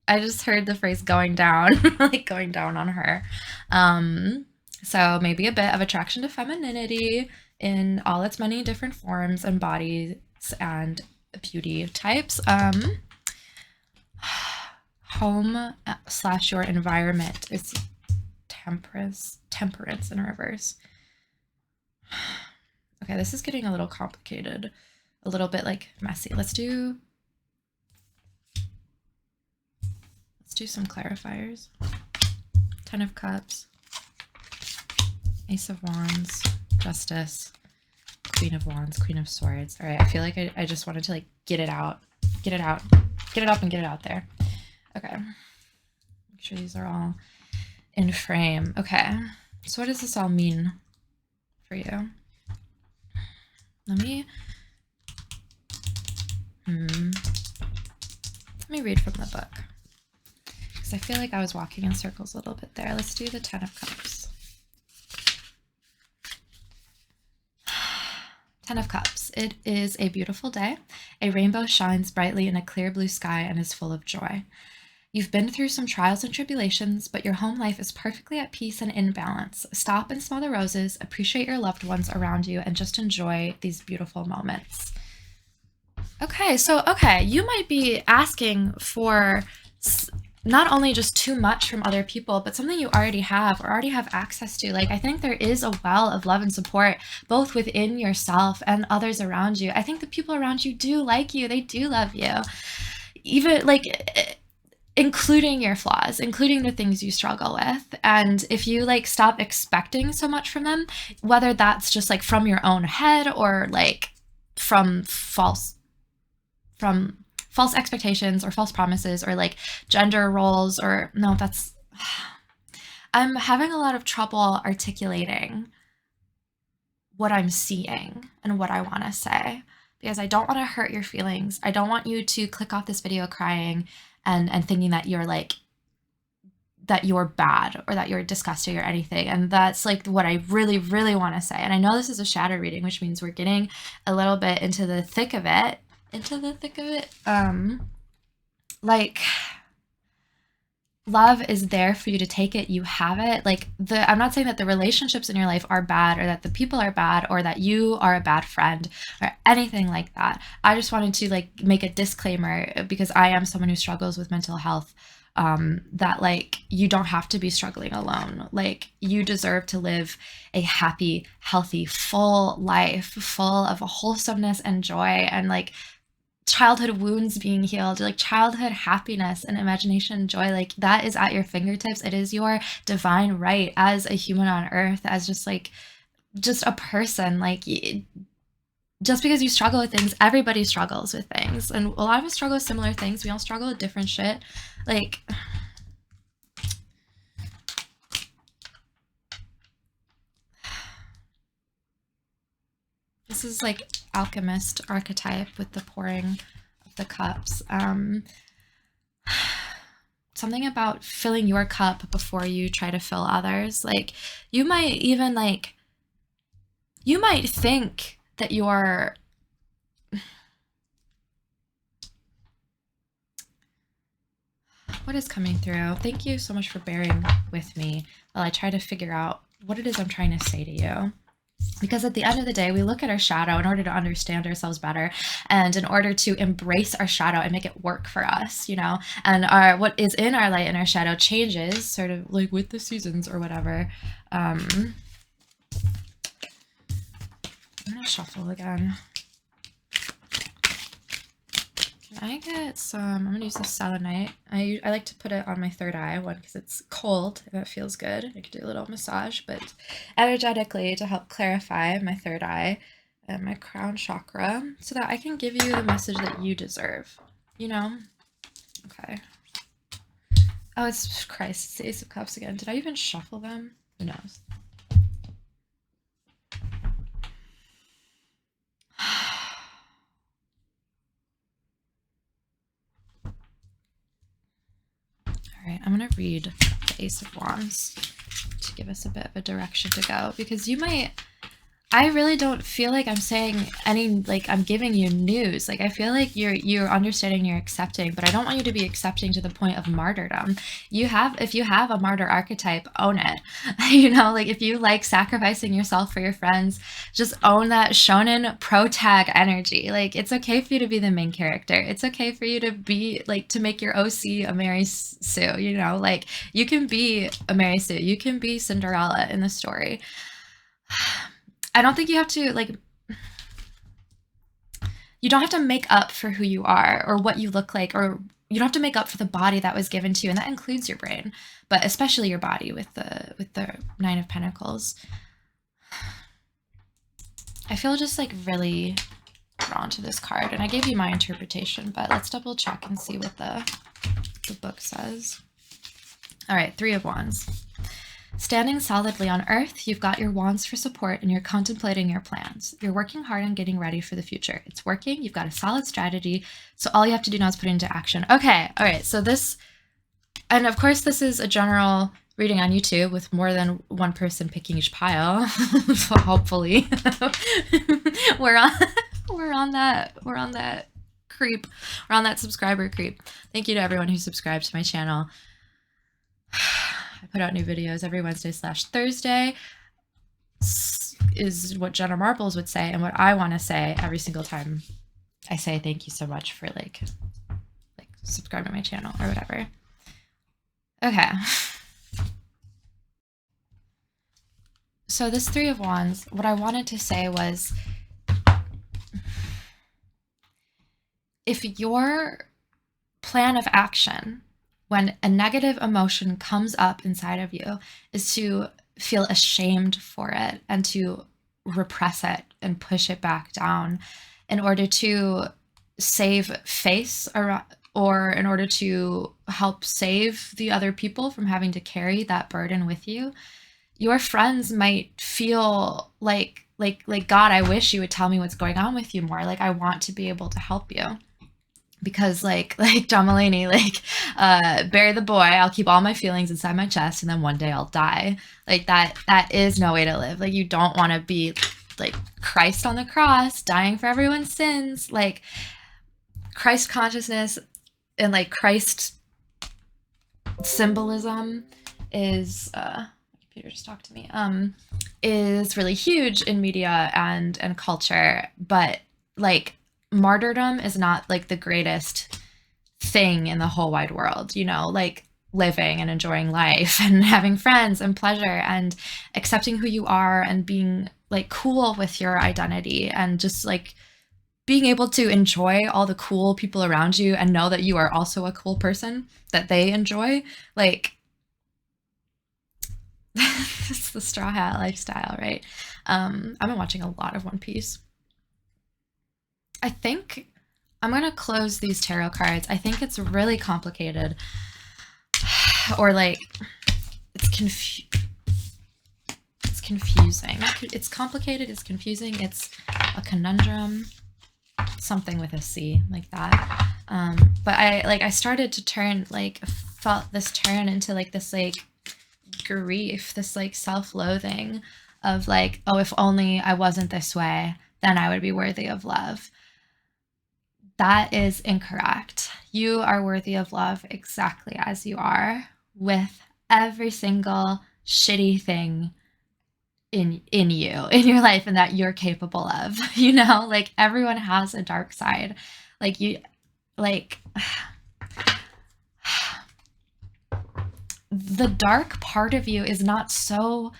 S1: I just heard the phrase going down, like going down on her. So maybe a bit of attraction to femininity in all its many different forms and bodies and beauty types. Home / your environment is temperance in reverse. Okay, this is getting a little complicated, a little bit like messy. Let's do some clarifiers. 10 of Cups, Ace of Wands, Justice, Queen of Wands, Queen of Swords. All right, I feel like I just wanted to like get it up and get it out there. Okay, make sure these are all in frame. Okay, so what does this all mean for you? Let me read from the book, because I feel like I was walking in circles a little bit there. Let's do the 10 of Cups. 10 of Cups. It is a beautiful day. A rainbow shines brightly in a clear blue sky and is full of joy. You've been through some trials and tribulations, but your home life is perfectly at peace and in balance. Stop and smell the roses, appreciate your loved ones around you, and just enjoy these beautiful moments. Okay, so, you might be asking for not only just too much from other people, but something you already have or already have access to. Like, I think there is a well of love and support, both within yourself and others around you. I think the people around you do like you. They do love you. Even, like, including your flaws, including the things you struggle with. And if you like stop expecting so much from them, whether that's just like from your own head or like from false expectations or false promises or like gender roles, or no, that's I'm having a lot of trouble articulating what I'm seeing and what I want to say, because I don't want to hurt your feelings. I don't want you to click off this video crying and thinking that you're like, that you're bad or that you're disgusting or anything. And that's like what I really, really want to say. And I know this is a shadow reading, which means we're getting a little bit into the thick of it. Like, love is there for you to take it. You have it. Like, I'm not saying that the relationships in your life are bad or that the people are bad or that you are a bad friend or anything like that. I just wanted to like make a disclaimer, because I am someone who struggles with mental health, that like you don't have to be struggling alone. Like, you deserve to live a happy, healthy, full life, full of wholesomeness and joy, and like childhood wounds being healed, like childhood happiness and imagination and joy. Like, that is at your fingertips. It is your divine right as a human on earth, as just a person. Like, just because you struggle with things, everybody struggles with things, and a lot of us struggle with similar things. We all struggle with different shit. Like, this is like alchemist archetype with the pouring of the cups. Something about filling your cup before you try to fill others. Like, you might even like, you might think that you're what is coming through? Thank you so much for bearing with me while I try to figure out what it is I'm trying to say to you. Because at the end of the day, we look at our shadow in order to understand ourselves better and in order to embrace our shadow and make it work for us, you know? And our what is in our light and our shadow changes sort of like with the seasons or whatever. I'm gonna shuffle again. Can I get some, I'm gonna use this selenite. I like to put it on my third eye, one, because it's cold and it feels good. I could do a little massage, but energetically to help clarify my third eye and my crown chakra so that I can give you the message that you deserve, you know? Okay. Oh, it's Christ, it's the Ace of Cups again. Did I even shuffle them? Who knows? All right, I'm gonna read the Ace of Wands to give us a bit of a direction to go, because you might, I really don't feel like I'm saying any, like I'm giving you news. Like I feel like you're understanding, you're accepting, but I don't want you to be accepting to the point of martyrdom. If you have a martyr archetype, own it. You know, like if you like sacrificing yourself for your friends, just own that shonen pro tag energy. Like it's okay for you to be the main character. It's okay for you to be like, to make your OC a Mary Sue, you know, like you can be a Mary Sue, you can be Cinderella in the story. I don't think you have to, like, you don't have to make up for who you are or what you look like, or you don't have to make up for the body that was given to you, and that includes your brain, but especially your body with the Nine of Pentacles. I feel just like really drawn to this card, and I gave you my interpretation, but let's double check and see what the book says. All right, Three of Wands. Standing solidly on earth, you've got your wands for support and you're contemplating your plans. You're working hard on getting ready for the future. It's working. You've got a solid strategy. So all you have to do now is put it into action. Okay. All right. So this, and of course, this is a general reading on YouTube with more than one person picking each pile. So hopefully we're on that creep. We're on that subscriber creep. Thank you to everyone who subscribed to my channel. I put out new videos every Wednesday/Thursday, is what Jenna Marbles would say, and what I want to say every single time I say thank you so much for like subscribing to my channel or whatever. Okay. So this Three of Wands, what I wanted to say was, if your plan of action when a negative emotion comes up inside of you is to feel ashamed for it and to repress it and push it back down in order to save face, or in order to help save the other people from having to carry that burden with you, your friends might feel like God, I wish you would tell me what's going on with you more. Like I want to be able to help you. Because like John Mulaney, bury the boy, I'll keep all my feelings inside my chest and then one day I'll die. Like that is no way to live. Like you don't want to be like Christ on the cross dying for everyone's sins. Like Christ consciousness and like Christ symbolism is my computer just talked to me, is really huge in media and culture, but like martyrdom is not like the greatest thing in the whole wide world, you know, like living and enjoying life and having friends and pleasure and accepting who you are and being like cool with your identity and just like being able to enjoy all the cool people around you and know that you are also a cool person that they enjoy. Like it's the straw hat lifestyle, right? I've been watching a lot of One Piece. I think I'm going to close these tarot cards. I think it's really complicated, or like it's confusing. It's complicated, it's confusing, it's a conundrum, something with a C, like that. But I started to turn, felt this turn into like this like grief, this like self-loathing of like, oh, if only I wasn't this way, then I would be worthy of love. That is incorrect. You are worthy of love exactly as you are, with every single shitty thing in you, in your life, and that you're capable of, you know? Like everyone has a dark side. Like you like the dark part of you is not so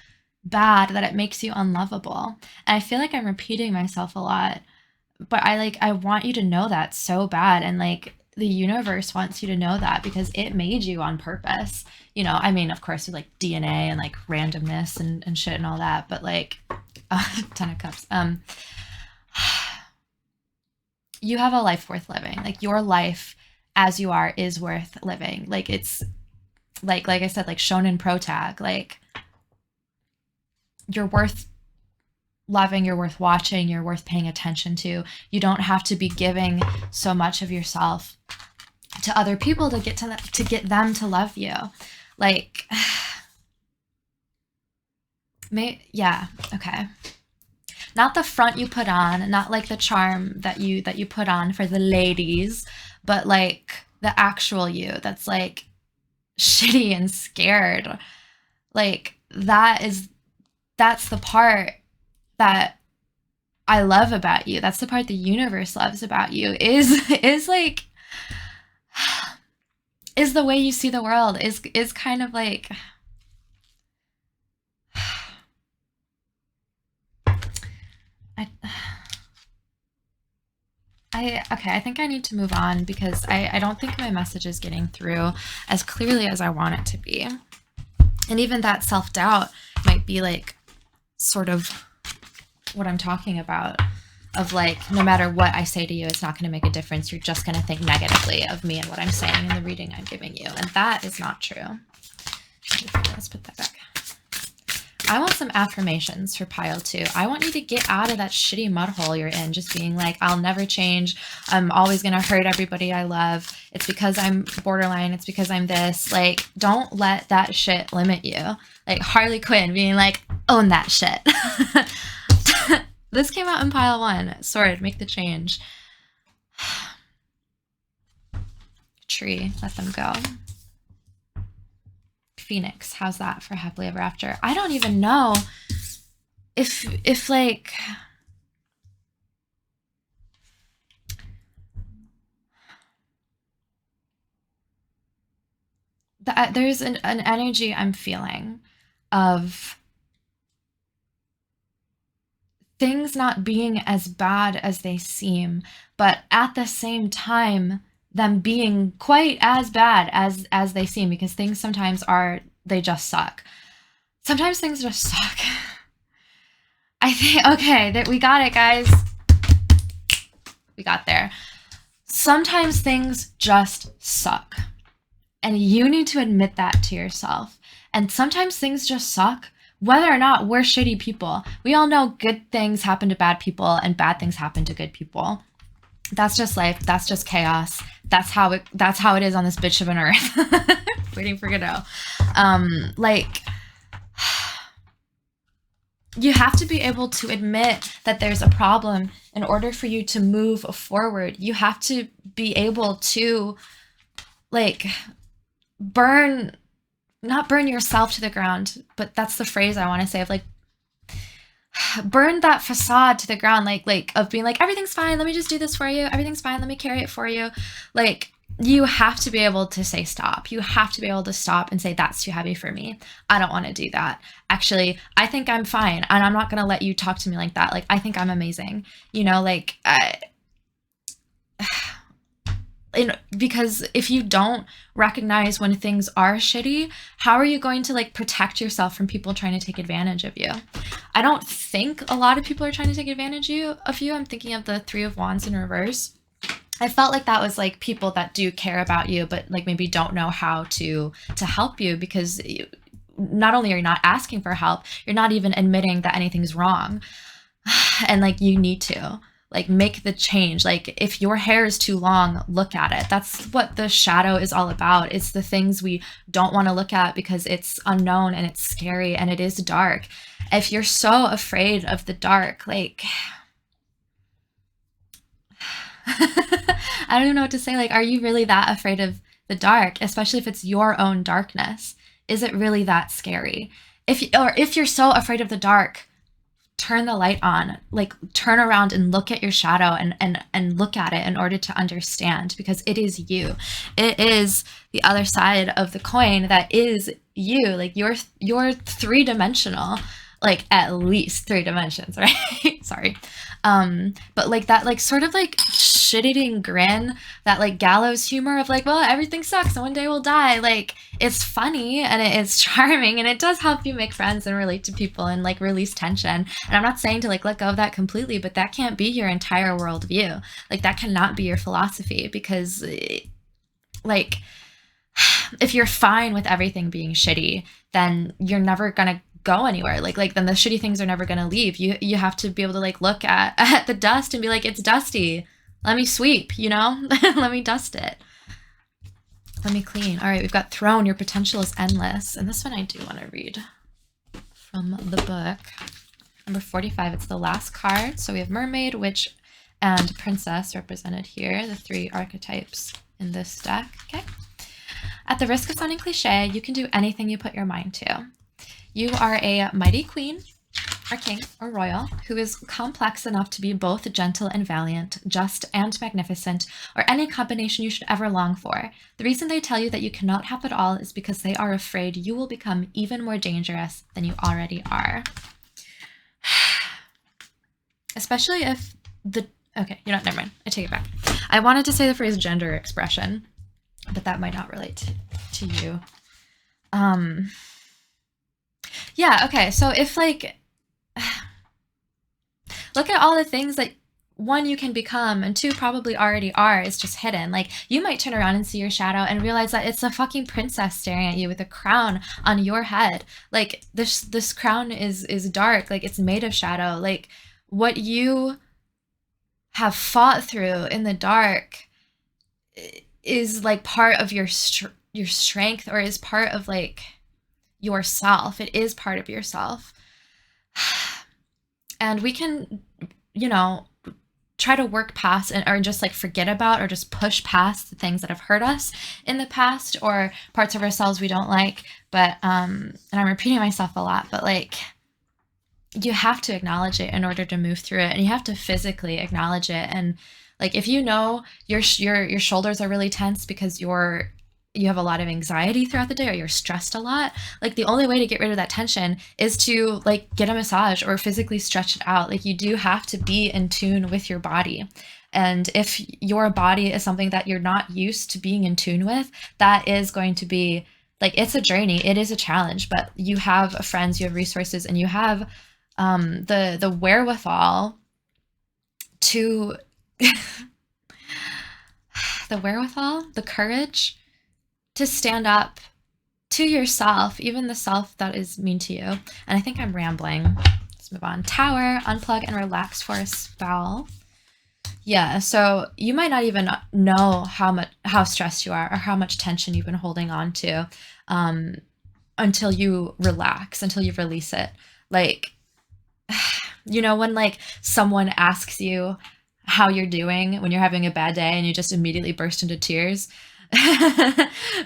S1: bad that it makes you unlovable. And I feel like I'm repeating myself a lot, but I want you to know that so bad, and like the universe wants you to know that because it made you on purpose. You know, I mean, of course, with like DNA and like randomness and shit and all that, but like, 10 of cups. You have a life worth living. Like your life as you are is worth living. Like it's like I said, like shonen pro tag. Like you're worth loving, you're worth watching, you're worth paying attention to. You don't have to be giving so much of yourself to other people to get them to love you. Like yeah, okay. Not the front you put on, not like the charm that you put on for the ladies, but like the actual you that's like shitty and scared. Like that's the part that I love about you. That's the part the universe loves about you is like is the way you see the world, is kind of like I okay, I think I need to move on because I don't think my message is getting through as clearly as I want it to be. And even that self-doubt might be like sort of what I'm talking about, of like, no matter what I say to you, it's not going to make a difference. You're just going to think negatively of me and what I'm saying in the reading I'm giving you. And that is not true. Let's put that back. I want some affirmations for pile 2. I want you to get out of that shitty mud hole you're in, just being like, I'll never change. I'm always going to hurt everybody I love. It's because I'm borderline. It's because I'm this. Like, don't let that shit limit you. Like Harley Quinn being like, own that shit. This came out in pile 1. Sword, make the change. Tree, let them go. Phoenix, how's that for happily ever after? I don't even know if like there's an energy I'm feeling of things not being as bad as they seem, but at the same time them being quite as bad as they seem, because things sometimes are, they just suck. Sometimes things just suck. I think, okay, that we got it, guys. We got there. Sometimes things just suck. And you need to admit that to yourself. And sometimes things just suck, whether or not we're shitty people. We all know good things happen to bad people and bad things happen to good people. That's just life. That's just chaos. That's how it is on this bitch of an earth. Waiting for Godot. Like, you have to be able to admit that there's a problem in order for you to move forward. You have to be able to, like, not burn yourself to the ground, but that's the phrase I want to say, of like, burn that facade to the ground, like of being like, everything's fine, let me just do this for you, everything's fine, let me carry it for you. Like, you have to be able to say stop. You have to be able to stop and say, that's too heavy for me. I don't want to do that. Actually, I think I'm fine, and I'm not going to let you talk to me like that. Like, I think I'm amazing. You know, like, because if you don't recognize when things are shitty, how are you going to like protect yourself from people trying to take advantage of you? I don't think a lot of people are trying to take advantage of you. I'm thinking of the 3 of Wands in reverse. I felt like that was like people that do care about you, but like maybe don't know how to help you, because not only are you not asking for help, you're not even admitting that anything's wrong. And like, you need to like make the change. Like, if your hair is too long, look at it. That's what the shadow is all about. It's the things we don't want to look at because it's unknown and it's scary and it is dark. If you're so afraid of the dark, like, I don't even know what to say. Like, are you really that afraid of the dark? Especially if it's your own darkness. Is it really that scary? if you're so afraid of the dark, turn the light on, like turn around and look at your shadow and look at it in order to understand, because it is you. It is the other side of the coin that is you. Like you're three-dimensional, like at least three dimensions, right? Sorry. But like that, like sort of like shit-eating grin, that like gallows humor of like, well, everything sucks and one day we'll die. Like it's funny and it is charming and it does help you make friends and relate to people and like release tension. And I'm not saying to like let go of that completely, but that can't be your entire worldview. Like that cannot be your philosophy, because like if you're fine with everything being shitty, then you're never gonna go anywhere. Like then the shitty things are never gonna leave. You have to be able to like look at the dust and be like, it's dusty. Let me sweep, you know? Let me dust it. Let me clean. All right, we've got throne. Your potential is endless. And this one I do want to read from the book. Number 45. It's the last card. So we have mermaid, witch, and princess represented here, the three archetypes in this deck. Okay. At the risk of sounding cliche, you can do anything you put your mind to. You are a mighty queen, or king, or royal, who is complex enough to be both gentle and valiant, just and magnificent, or any combination you should ever long for. The reason they tell you that you cannot have it all is because they are afraid you will become even more dangerous than you already are. Especially if the... Okay, you know what, never mind. I take it back. I wanted to say the phrase gender expression, but that might not relate to you. Yeah, okay, so if like, look at all the things that one, you can become, and two, probably already are, is just hidden. Like you might turn around and see your shadow and realize that it's a fucking princess staring at you with a crown on your head. Like this crown is dark, like it's made of shadow. Like what you have fought through in the dark is like part of your strength, or is part of like yourself. It is part of yourself. And we can, you know, try to work past or just like forget about or just push past the things that have hurt us in the past, or parts of ourselves we don't like. But and I'm repeating myself a lot, but like you have to acknowledge it in order to move through it, and you have to physically acknowledge it. And like if you know your shoulders are really tense because you have a lot of anxiety throughout the day, or you're stressed a lot, like the only way to get rid of that tension is to like get a massage or physically stretch it out. Like you do have to be in tune with your body. And if your body is something that you're not used to being in tune with, that is going to be like, it's a journey, it is a challenge, but you have friends, you have resources, and you have the wherewithal to the courage to stand up to yourself, even the self that is mean to you. And I think I'm rambling. Let's move on. Tower, unplug and relax for a spell. Yeah, so you might not even know how stressed you are or how much tension you've been holding on to until you relax, until you release it. Like, you know, when like someone asks you how you're doing when you're having a bad day and you just immediately burst into tears.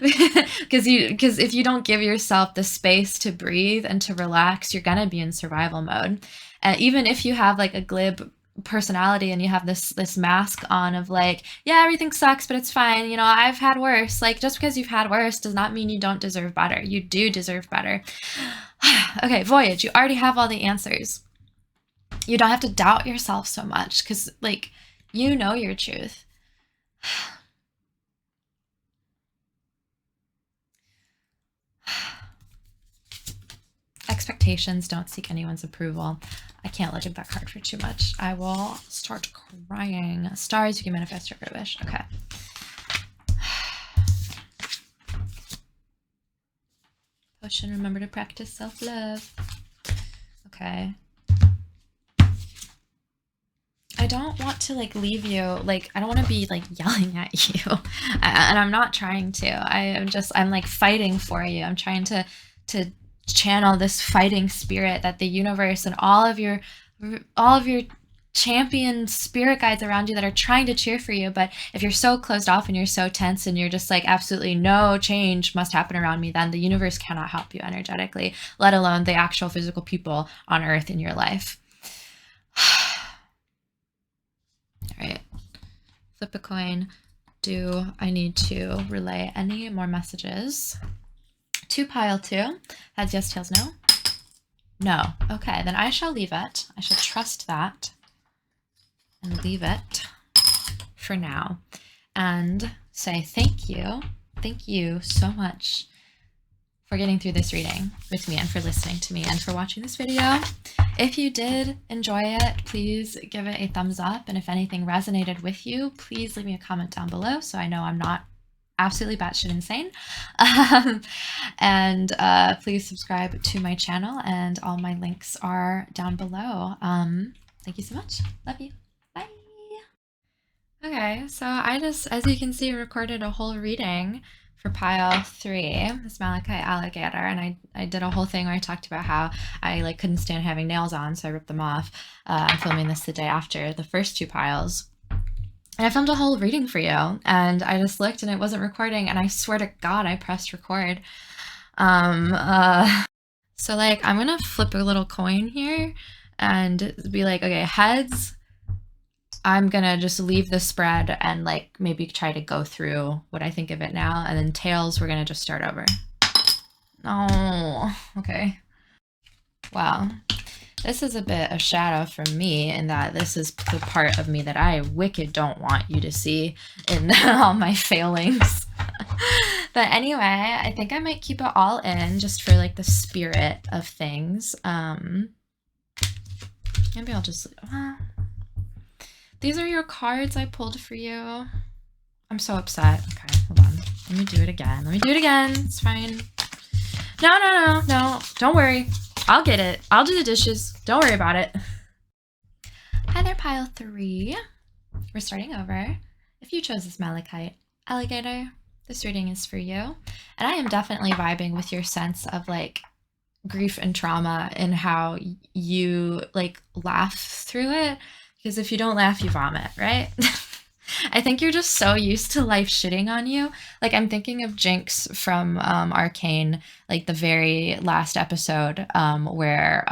S1: Because if you don't give yourself the space to breathe and to relax, you're gonna be in survival mode. And even if you have like a glib personality and you have this mask on of like, yeah, everything sucks, but it's fine, you know, I've had worse. Like just because you've had worse does not mean you don't deserve better. You do deserve better. Okay, voyage, you already have all the answers. You don't have to doubt yourself so much, because like you know your truth. Expectations, don't seek anyone's approval. I can't look at that card for too much. I will start crying. Stars, you can manifest your wish. Okay. Potion, remember to practice self-love. Okay. I don't want to like leave you, like I don't want to be like yelling at you, and I'm not trying to. I'm like fighting for you. I'm trying to channel this fighting spirit that the universe and all of your champion spirit guides around you that are trying to cheer for you. But if you're so closed off and you're so tense and you're just like, absolutely no change must happen around me, then the universe cannot help you energetically, let alone the actual physical people on earth in your life. All right, flip a coin. Do I need to relay any more messages to pile 2? Heads yes, tails no. No. Okay, then I shall leave it. I shall trust that and leave it for now and say thank you. Thank you so much for getting through this reading with me and for listening to me and for watching this video. If you did enjoy it, please give it a thumbs up. And if anything resonated with you, please leave me a comment down below so I know I'm not absolutely batshit insane. And please subscribe to my channel, and all my links are down below. Thank you so much. Love you. Bye. Okay, so I just, as you can see, recorded a whole reading for pile 3, this malachite alligator, and I did a whole thing where I talked about how I like couldn't stand having nails on, so I ripped them off. I'm filming this the day after the first 2 piles. And I filmed a whole reading for you, and I just looked and it wasn't recording, and I swear to God I pressed record. So like I'm gonna flip a little coin here and be like, okay, heads, I'm gonna just leave the spread and like maybe try to go through what I think of it now, and then tails, we're gonna just start over. Oh, okay. Wow. This is a bit of shadow from me in that this is the part of me that I wicked don't want you to see in all my failings. But anyway, I think I might keep it all in just for like the spirit of things. Maybe I'll just... these are your cards I pulled for you. I'm so upset. Okay, hold on. Let me do it again. Let me do it again. It's fine. No. Don't worry. I'll get it. I'll do the dishes. Don't worry about it. Hi there, pile 3. We're starting over. If you chose this malachite alligator, this reading is for you. And I am definitely vibing with your sense of like grief and trauma and how you like laugh through it. Because if you don't laugh, you vomit, right? I think you're just so used to life shitting on you. Like I'm thinking of Jinx from Arcane, like the very last episode where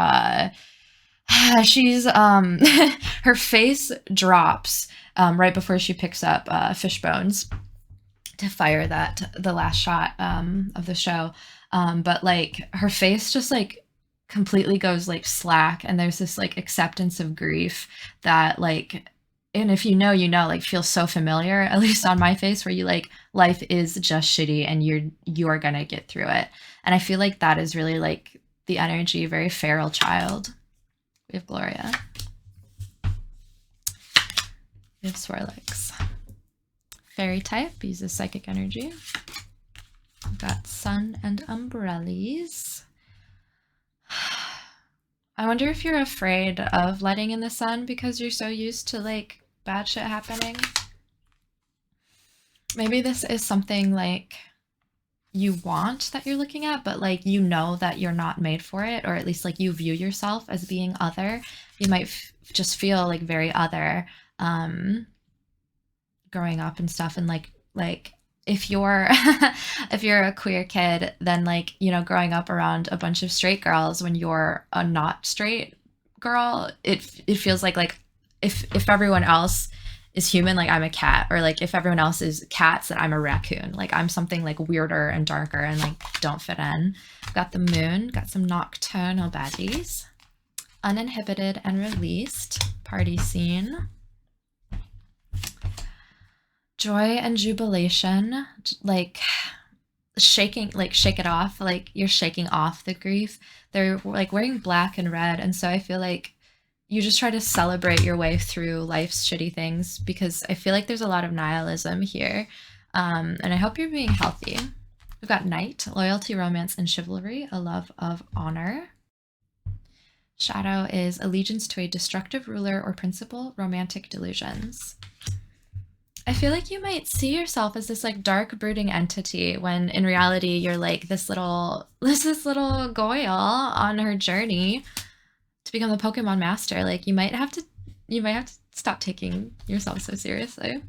S1: she's her face drops right before she picks up fish bones to fire the last shot of the show. But like her face just like completely goes like slack, and there's this like acceptance of grief that like, and if you know, like feels so familiar, at least on my face, where you like, life is just shitty and you're gonna get through it. And I feel like that is really like the energy, very feral child. We have Gloria. We have Swirlix. Fairy type uses psychic energy. We've got Sun and Umbrellas. I wonder if you're afraid of letting in the sun because you're so used to like bad shit happening. Maybe this is something like you want that you're looking at, but like you know that you're not made for it, or at least like you view yourself as being other. You might just feel like very other growing up and stuff, and like if you're if you're a queer kid, then like, you know, growing up around a bunch of straight girls when you're a not straight girl, it feels like if everyone else is human, like I'm a cat, or like if everyone else is cats, then I'm a raccoon. Like I'm something like weirder and darker and like don't fit in. Got the moon, got some nocturnal baddies. Uninhibited and released, party scene. Joy and jubilation, like shaking, like shake it off, like you're shaking off the grief. They're like wearing black and red, and so I feel like you just try to celebrate your way through life's shitty things, because I feel like there's a lot of nihilism here, and I hope you're being healthy. We've got Knight, loyalty, romance, and chivalry, a love of honor. Shadow is allegiance to a destructive ruler or principle, romantic delusions. I feel like you might see yourself as this like dark brooding entity when in reality you're like this little Goyle on her journey to become the Pokemon master. Like you might have to you might have to stop taking yourself so seriously.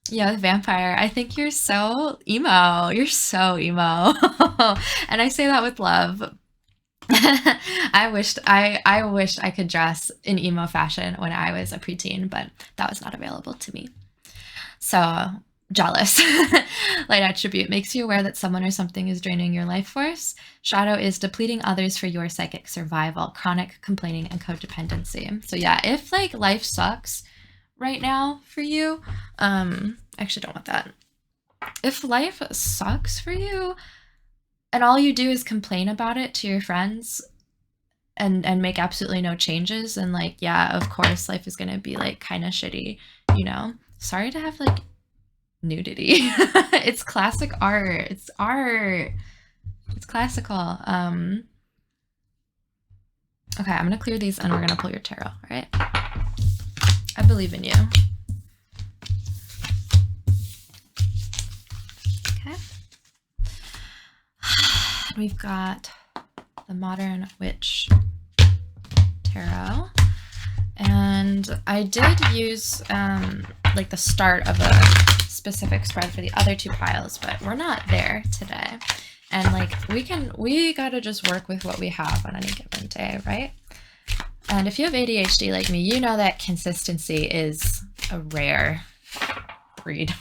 S1: Yeah, the vampire. I think you're so emo. You're so emo. And I say that with love. I wished I could dress in emo fashion when I was a preteen, but that was not available to me. So jealous. Light attribute makes you aware that someone or something is draining your life force. Shadow is depleting others for your psychic survival, chronic complaining, and codependency. So yeah, if like life sucks right now for you, I actually don't want that. If life sucks for you and all you do is complain about it to your friends and make absolutely no changes, and like, yeah, of course life is gonna be like kind of shitty, you know. Sorry to have like nudity. It's classic art. It's art. It's classical. Okay, I'm gonna clear these and we're gonna pull your tarot, all right? I believe in you. Okay. We've got the Modern Witch Tarot. And I did use like the start of a specific spread for the other two piles, but we're not there today. And like we gotta just work with what we have on any given day, right? And if you have ADHD like me, you know that consistency is a rare breed.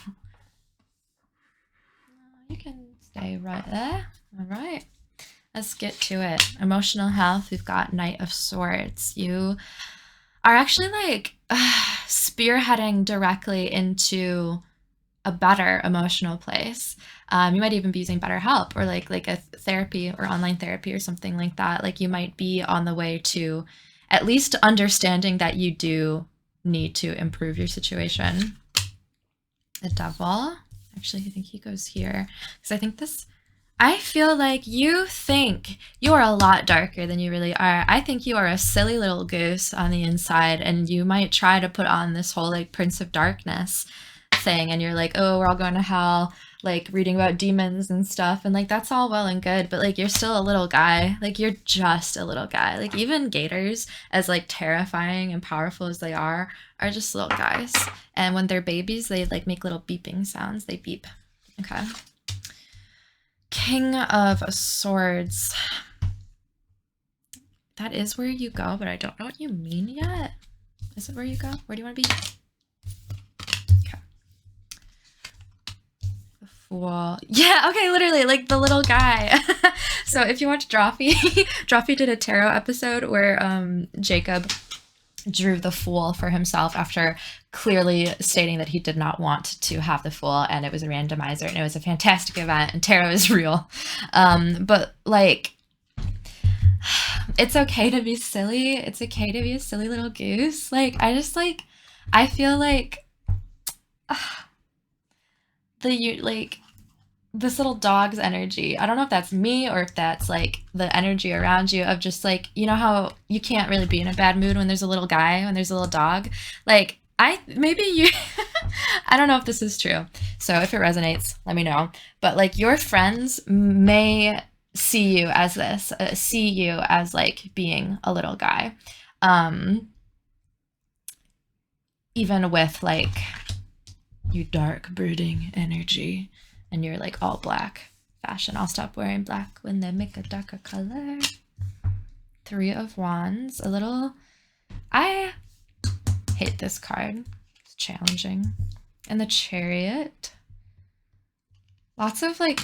S1: You can stay right there. All right, let's get to it. Emotional health, we've got Knight of Swords. You are actually like spearheading directly into a better emotional place. You might even be using BetterHelp or like a therapy or online therapy or something like that. Like you might be on the way to at least understanding that you do need to improve your situation. The Devil. Actually, I think he goes here because I feel like you think you are a lot darker than you really are. I think you are a silly little goose on the inside, and you might try to put on this whole like Prince of Darkness thing, and you're like, oh, we're all going to hell, like reading about demons and stuff, and like that's all well and good, but like you're still a little guy. Like you're just a little guy. Like even gators, as like terrifying and powerful as they are just little guys. And when they're babies, they like make little beeping sounds. They beep. Okay. King of Swords. That is where you go, but I don't know what you mean yet. Is it where you go? Where do you want to be? Okay. The Fool. Yeah, okay, literally, like the little guy. So if you watch Drawfee, Drawfee did a tarot episode where Jacob drew the Fool for himself after clearly stating that he did not want to have the Fool, and it was a randomizer, and it was a fantastic event, and tarot is real. But like, it's okay to be silly. It's okay to be a silly little goose. Like I feel like this little dog's energy. I don't know if that's me or if that's like the energy around you of just like, you know how you can't really be in a bad mood when there's a little guy, when there's a little dog. Like maybe you, I don't know if this is true. So if it resonates, let me know. But like your friends may see you as this, see you as like being a little guy. Even with like you dark brooding energy. And you're like all black fashion. I'll stop wearing black when they make a darker color. Three of Wands. I hate this card. It's challenging. And the Chariot. Lots of like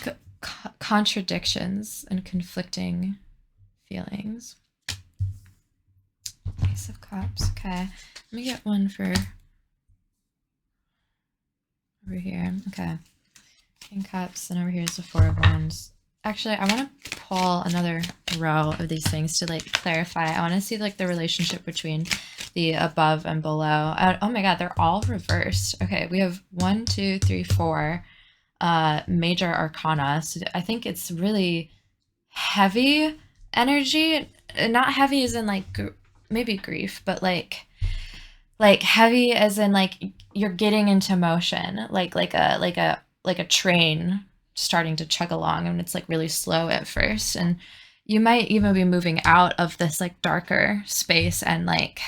S1: contradictions and conflicting feelings. Ace of Cups. Okay. Let me get one for over here. Okay. King Cups, and over here is the Four of Wands. Actually, I want to pull another row of these things to like clarify. I want to see like the relationship between the above and below. Oh my god, they're all reversed. Okay, we have 1, 2, 3, 4 major arcana. So I think it's really heavy energy. Not heavy as in like maybe grief, but like heavy as in like you're getting into motion, like a train starting to chug along, and it's like really slow at first, and you might even be moving out of this like darker space and like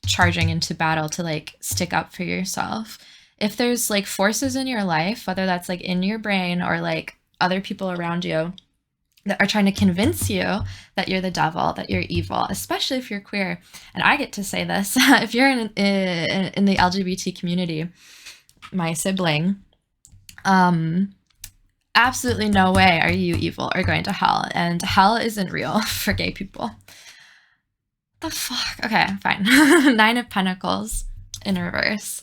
S1: charging into battle to like stick up for yourself. If there's like forces in your life, whether that's like in your brain or like other people around you that are trying to convince you that you're the devil, that you're evil, especially if you're queer. And I get to say this, if you're in the LGBT community, my sibling, absolutely no way are you evil or going to hell. And hell isn't real for gay people. The fuck? Okay, fine. Nine of Pentacles in reverse.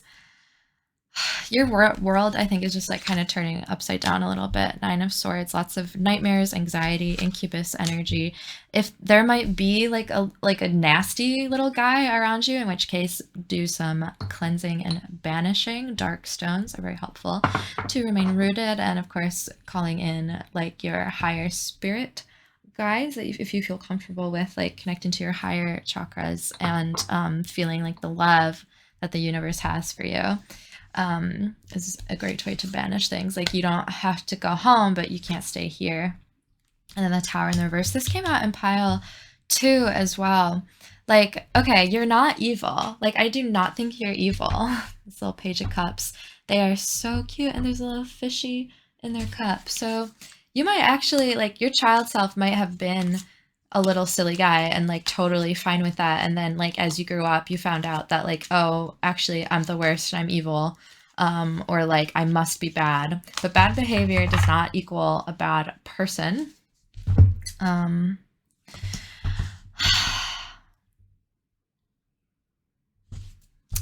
S1: Your world, I think, is just like kind of turning upside down a little bit. Nine of Swords, lots of nightmares, anxiety, incubus energy. If there might be like a nasty little guy around you, in which case do some cleansing and banishing. Dark stones are very helpful to remain rooted, and of course calling in like your higher spirit guys that if you feel comfortable with, like connecting to your higher chakras and feeling like the love that the universe has for you. Is a great way to banish things. Like you don't have to go home, but you can't stay here. And then the Tower in the reverse. This came out in pile 2 as well. Like, okay, you're not evil. Like, I do not think you're evil. This little Page of Cups. They are so cute, and there's a little fishy in their cup. So you might actually, like, your child self might have been a little silly guy and like totally fine with that, and then like as you grew up you found out that like, oh, actually I'm the worst, I'm evil, or like I must be bad. But bad behavior does not equal a bad person.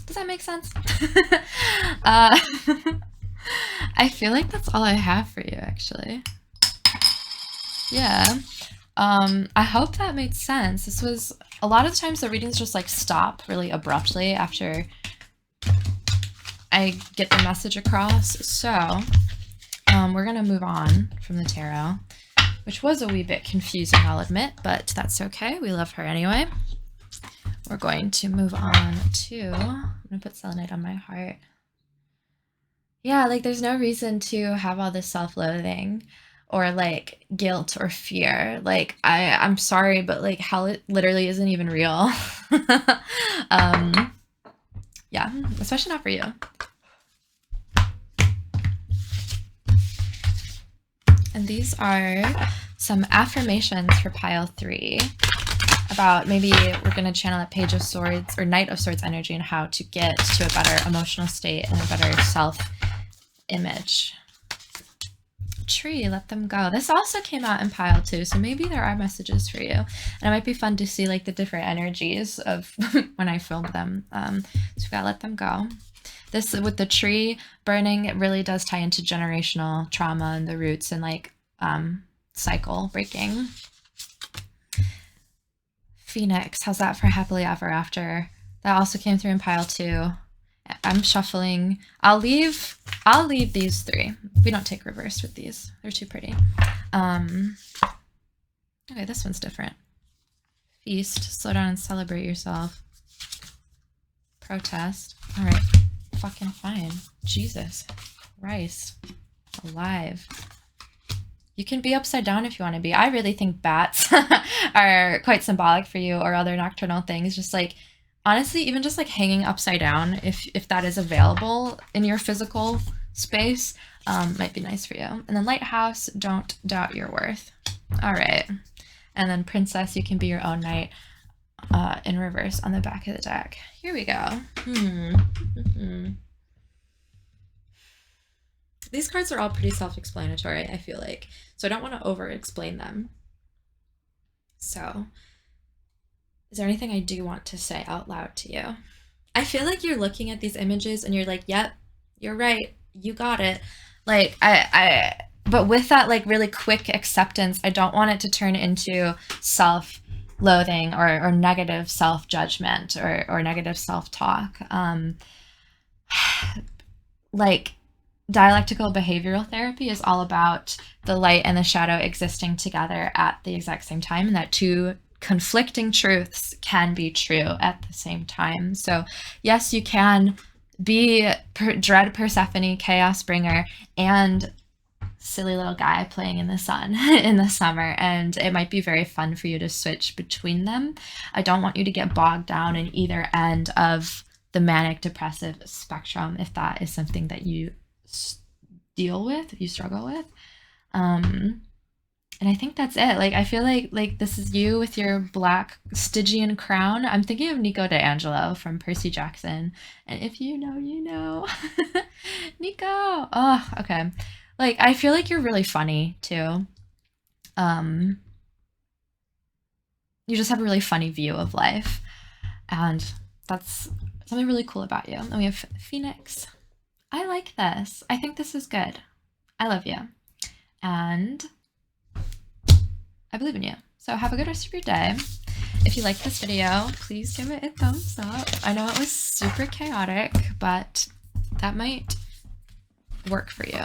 S1: Does that make sense? I feel like that's all I have for you, actually. Yeah. I hope that made sense. This was, a lot of the times the readings just like stop really abruptly after I get the message across. So we're gonna move on from the tarot, which was a wee bit confusing, I'll admit, but that's okay. We love her anyway. We're going to move on to, I'm gonna put selenite on my heart. Yeah, like there's no reason to have all this self-loathing or like guilt or fear. Like I'm sorry, but like hell, it literally isn't even real. Yeah, especially not for you. And these are some affirmations for pile 3 about, maybe we're going to channel that Page of Swords or Knight of Swords energy and how to get to a better emotional state and a better self-image. Tree, let them go. This also came out in pile 2, so maybe there are messages for you. And it might be fun to see like the different energies of when I filmed them. So we gotta let them go. This, with the tree burning, it really does tie into generational trauma and the roots and like cycle breaking. Phoenix, how's that for happily ever after? That also came through in pile 2. I'm shuffling. I'll leave these 3. We don't take reverse with these. They're too pretty. Okay, this one's different. Feast, slow down and celebrate yourself. Protest. All right, fucking fine. Jesus Christ, alive. You can be upside down if you want to be. I really think bats are quite symbolic for you, or other nocturnal things. Just like, honestly, even just like hanging upside down, if that is available in your physical space, might be nice for you. And then Lighthouse, don't doubt your worth. All right. And then Princess, you can be your own knight, in reverse on the back of the deck. Here we go. These cards are all pretty self-explanatory, I feel like, so I don't want to over-explain them. So, is there anything I do want to say out loud to you? I feel like you're looking at these images and you're like, yep, you're right, you got it. Like, but with that like really quick acceptance, I don't want it to turn into self-loathing or negative self-judgment or negative self-talk. Like, dialectical behavioral therapy is all about the light and the shadow existing together at the exact same time, and that two conflicting truths can be true at the same time. So yes, you can be dread Persephone, chaos bringer, and silly little guy playing in the sun in the summer, and it might be very fun for you to switch between them. I don't want you to get bogged down in either end of the manic depressive spectrum if that is something that you deal with, if you struggle with. And I think that's it. Like, I feel like this is you with your black Stygian crown. I'm thinking of Nico D'Angelo from Percy Jackson. And if you know, you know. Nico. Oh, okay. Like, I feel like you're really funny too. Um, you just have a really funny view of life. And that's something really cool about you. And we have Phoenix. I like this. I think this is good. I love you. And I believe in you. So have a good rest of your day. If you like this video, please give it a thumbs up. I know it was super chaotic, but that might work for you.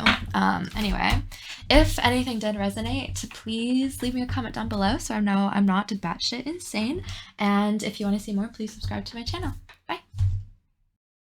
S1: Anyway, if anything did resonate, please leave me a comment down below so I know I'm not batshit insane. And if you want to see more, please subscribe to my channel. Bye.